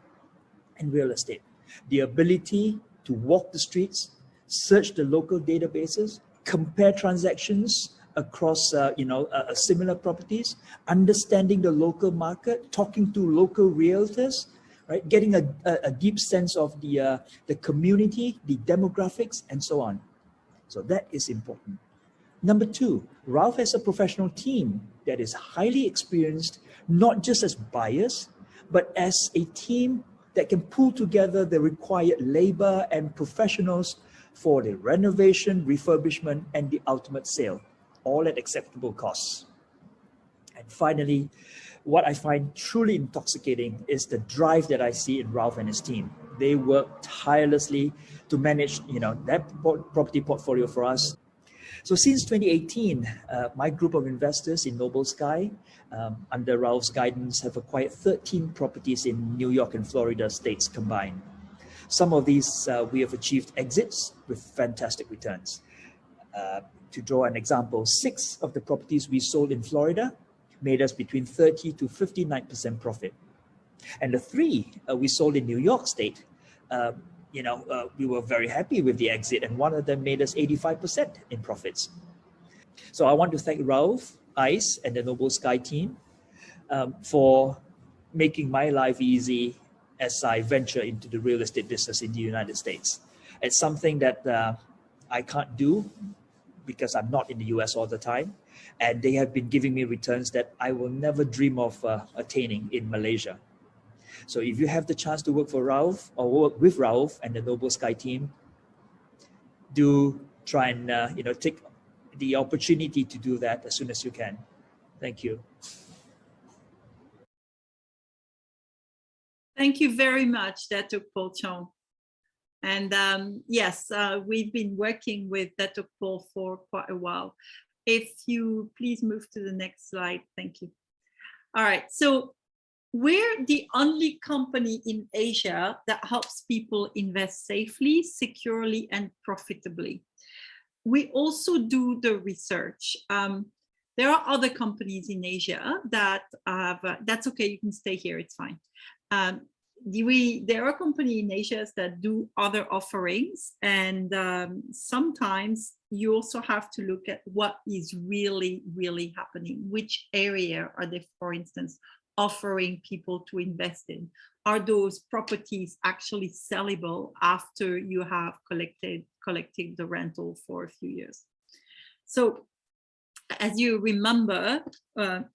and real estate. The ability to walk the streets, search the local databases, compare transactions across similar properties, understanding the local market, talking to local realtors, right? Getting a deep sense of the community, the demographics, and so on. So that is important. Number two, Ralph has a professional team that is highly experienced, not just as buyers, but as a team that can pull together the required labor and professionals for the renovation, refurbishment, and the ultimate sale, all at acceptable costs. And finally, what I find truly intoxicating is the drive that I see in Ralph and his team. They work tirelessly to manage, that property portfolio for us. So since 2018, my group of investors in Noble Sky, under Ralph's guidance, have acquired 13 properties in New York and Florida states combined. Some of these we have achieved exits with fantastic returns. To draw an example, 6 of the properties we sold in Florida made us between 30 to 59% profit. And the 3 we sold in New York State, we were very happy with the exit, and one of them made us 85% in profits. So I want to thank Ralph, ICE, and the Noble Sky team for making my life easy as I venture into the real estate business in the United States. It's something that I can't do because I'm not in the US all the time, and they have been giving me returns that I will never dream of attaining in Malaysia. So if you have the chance to work for Ralph or work with Ralph and the Noble Sky team, do try and take the opportunity to do that as soon as you can. Thank you. Thank you very much, Datuk Paul Chong. And yes, we've been working with Datuk Paul for quite a while. If you please move to the next slide. Thank you. All right, so we're the only company in Asia that helps people invest safely, securely, and profitably. We also do the research. There are other companies in Asia that have, that's okay, you can stay here, it's fine. There are companies in Asia that do other offerings, and sometimes you also have to look at what is really, really happening. Which area are they, for instance, offering people to invest in? Are those properties actually sellable after you have collected the rental for a few years? So as you remember,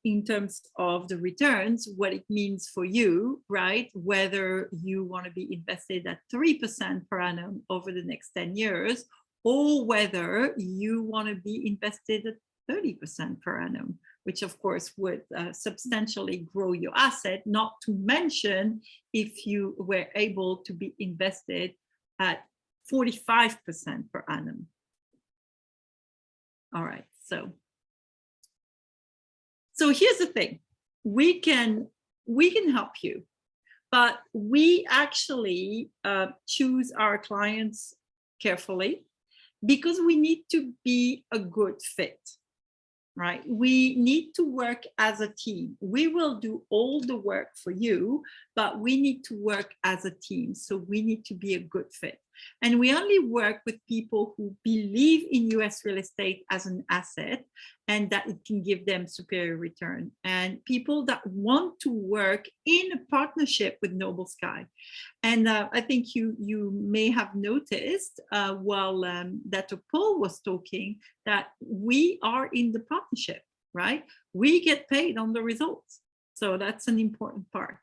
in terms of the returns, what it means for you, right? Whether you want to be invested at 3% per annum over the next 10 years, or whether you want to be invested at 30% per annum, which of course would substantially grow your asset, not to mention if you were able to be invested at 45% per annum. All right, so here's the thing, we can help you, but we actually choose our clients carefully because we need to be a good fit. Right? We need to work as a team. We will do all the work for you, but we need to work as a team. So we need to be a good fit. And we only work with people who believe in US real estate as an asset and that it can give them superior return, and people that want to work in a partnership with Noble Sky. And I think you may have noticed while Datuk Paul was talking that we are in the partnership, right? We get paid on the results. So that's an important part.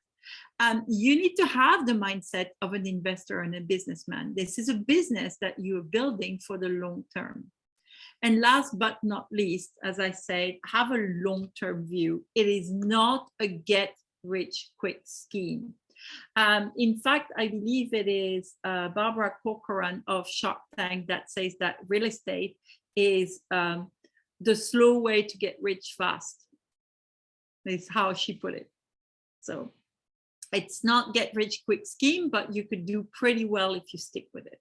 You need to have the mindset of an investor and a businessman. This is a business that you're building for the long term. And last but not least, as I said, have a long-term view. It is not a get-rich-quick scheme. In fact, I believe it is Barbara Corcoran of Shark Tank that says that real estate is the slow way to get rich fast. Is how she put it. So it's not get rich quick scheme, but you could do pretty well if you stick with it.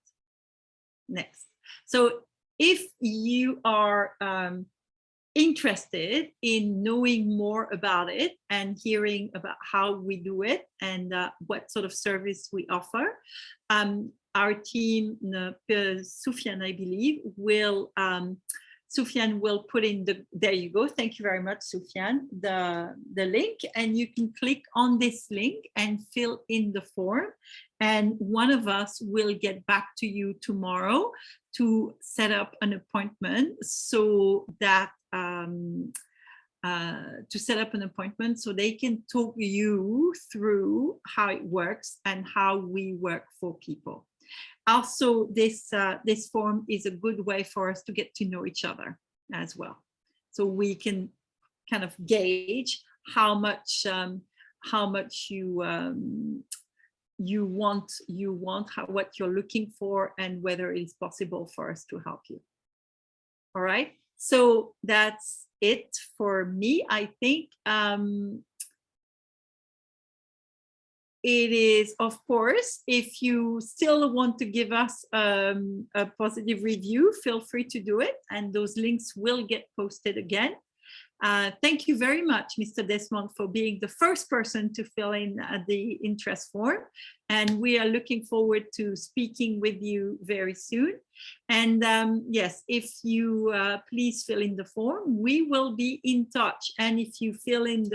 Next. So if you are interested in knowing more about it and hearing about how we do it and what sort of service we offer, our team, Sufyan, I believe, will Sufyan will put in there you go. Thank you very much, Sufyan, the link, and you can click on this link and fill in the form. And one of us will get back to you tomorrow to set up an appointment so that they can talk you through how it works and how we work for people. Also, this form is a good way for us to get to know each other as well. So we can kind of gauge how much you want, what you're looking for, and whether it is possible for us to help you. All right. So that's it for me. I think it is, of course, if you still want to give us a positive review, feel free to do it, and those links will get posted again. Thank you very much, Mr. Desmond, for being the first person to fill in the interest form. And we are looking forward to speaking with you very soon. And yes, if you please fill in the form, we will be in touch. And if you fill in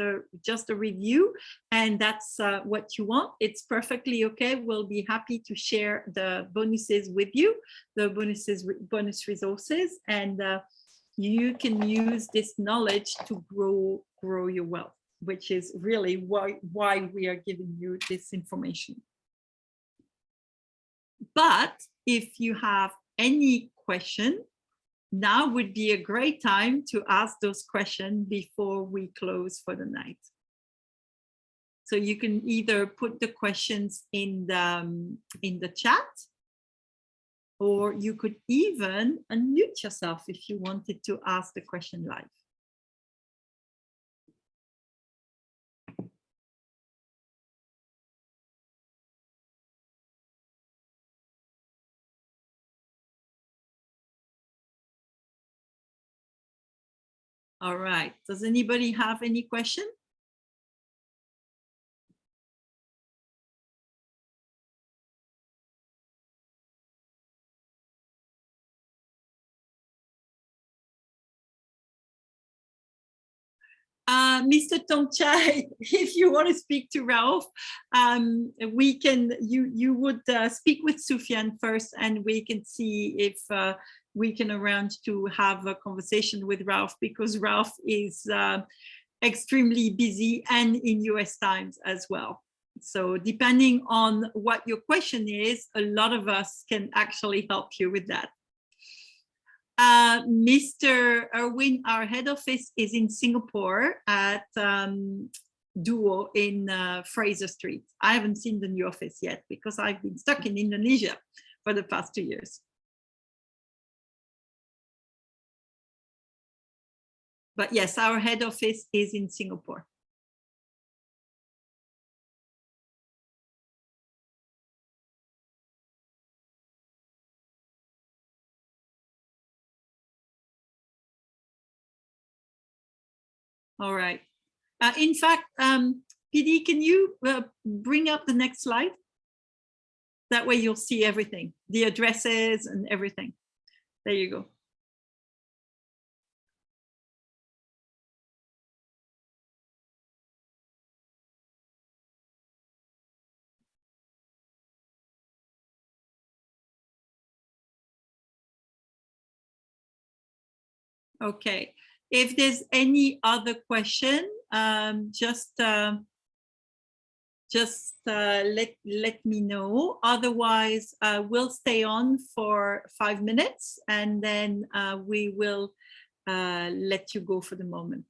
just a review and that's what you want, it's perfectly okay. We'll be happy to share the bonuses with you, the bonus resources, and you can use this knowledge to grow your wealth, which is really why we are giving you this information. But if you have any question, now would be a great time to ask those questions before we close for the night. So you can either put the questions in the chat, or you could even unmute yourself if you wanted to ask the question live. All right. Does anybody have any question? Mr. Tongchai, if you want to speak to Ralph, we can. You would speak with Sufyan first, and we can see if we can arrange to have a conversation with Ralph, because Ralph is extremely busy and in US times as well. So depending on what your question is, a lot of us can actually help you with that. Mr. Erwin, our head office is in Singapore at Duo in Fraser Street. I haven't seen the new office yet because I've been stuck in Indonesia for the past 2 years. But yes, our head office is in Singapore. All right. In fact, PD, can you bring up the next slide? That way you'll see everything, the addresses and everything. There you go. Okay. If there's any other question, just let me know. Otherwise, we'll stay on for 5 minutes, and then we will let you go for the moment.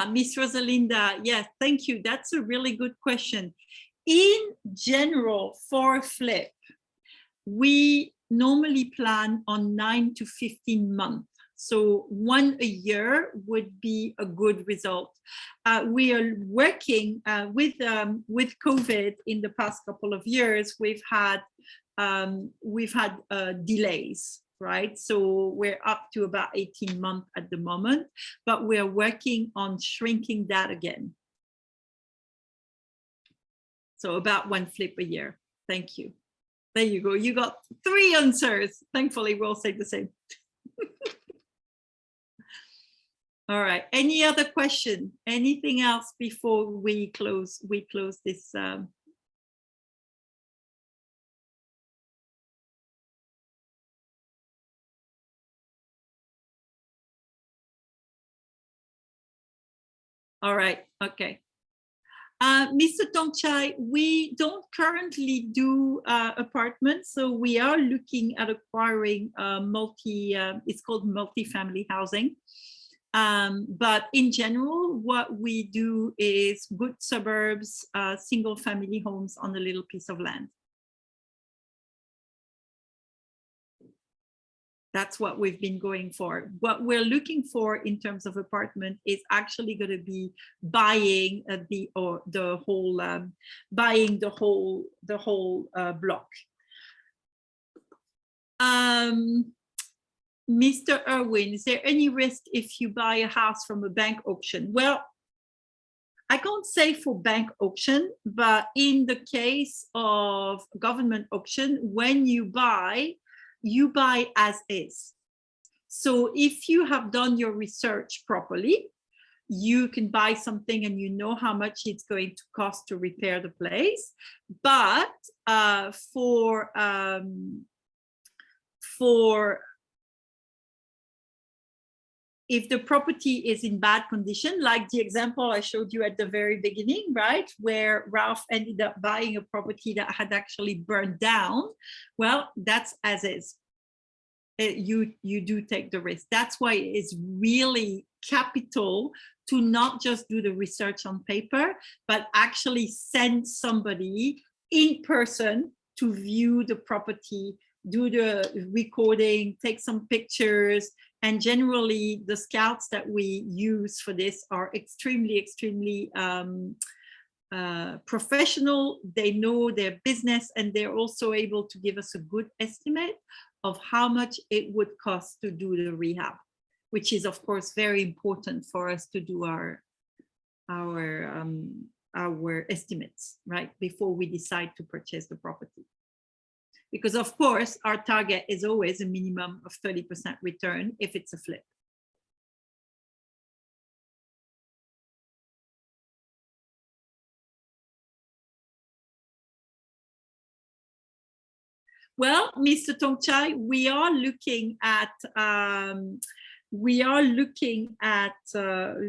Miss Rosalinda, yes, thank you. That's a really good question. In general, for a flip, we normally plan on 9 to 15 months. So one a year would be a good result. We are working with COVID in the past couple of years. We've had delays, right? So we're up to about 18 months at the moment, but we're working on shrinking that again. So about one flip a year. Thank you. There you go. You got 3 answers. Thankfully, we'll say the same. All right. Any other question? Anything else before we close? We close this. All right. Okay. Mr. Tongchai, we don't currently do apartments, so we are looking at acquiring it's called multi-family housing. But in general, what we do is good suburbs, single family homes on a little piece of land. That's what we've been going for. What we're looking for in terms of apartment is actually going to be buying the whole block. Mr. Irwin, is there any risk if you buy a house from a bank auction? Well, I can't say for bank auction, but in the case of government auction, when you buy as is. So if you have done your research properly, you can buy something and you know how much it's going to cost to repair the place. But if the property is in bad condition, like the example I showed you at the very beginning, right, where Ralph ended up buying a property that had actually burned down, well, that's as is. You do take the risk. That's why it is really capital to not just do the research on paper, but actually send somebody in person to view the property, do the recording, take some pictures. And generally, the scouts that we use for this are extremely professional. They know their business, and they're also able to give us a good estimate of how much it would cost to do the rehab, which is, of course, very important for us to do our estimates, right, before we decide to purchase the property. Because, of course, our target is always a minimum of 30% return if it's a flip. Well, Mr. Tongchai, we are looking at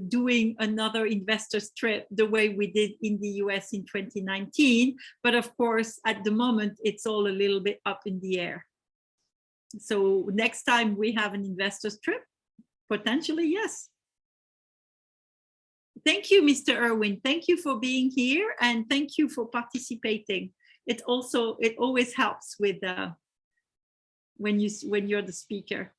doing another investors trip the way we did in the US in 2019. But of course, at the moment, it's all a little bit up in the air. So next time we have an investors trip, potentially, yes. Thank you, Mr. Irwin. Thank you for being here, and thank you for participating. It always helps with when you're the speaker.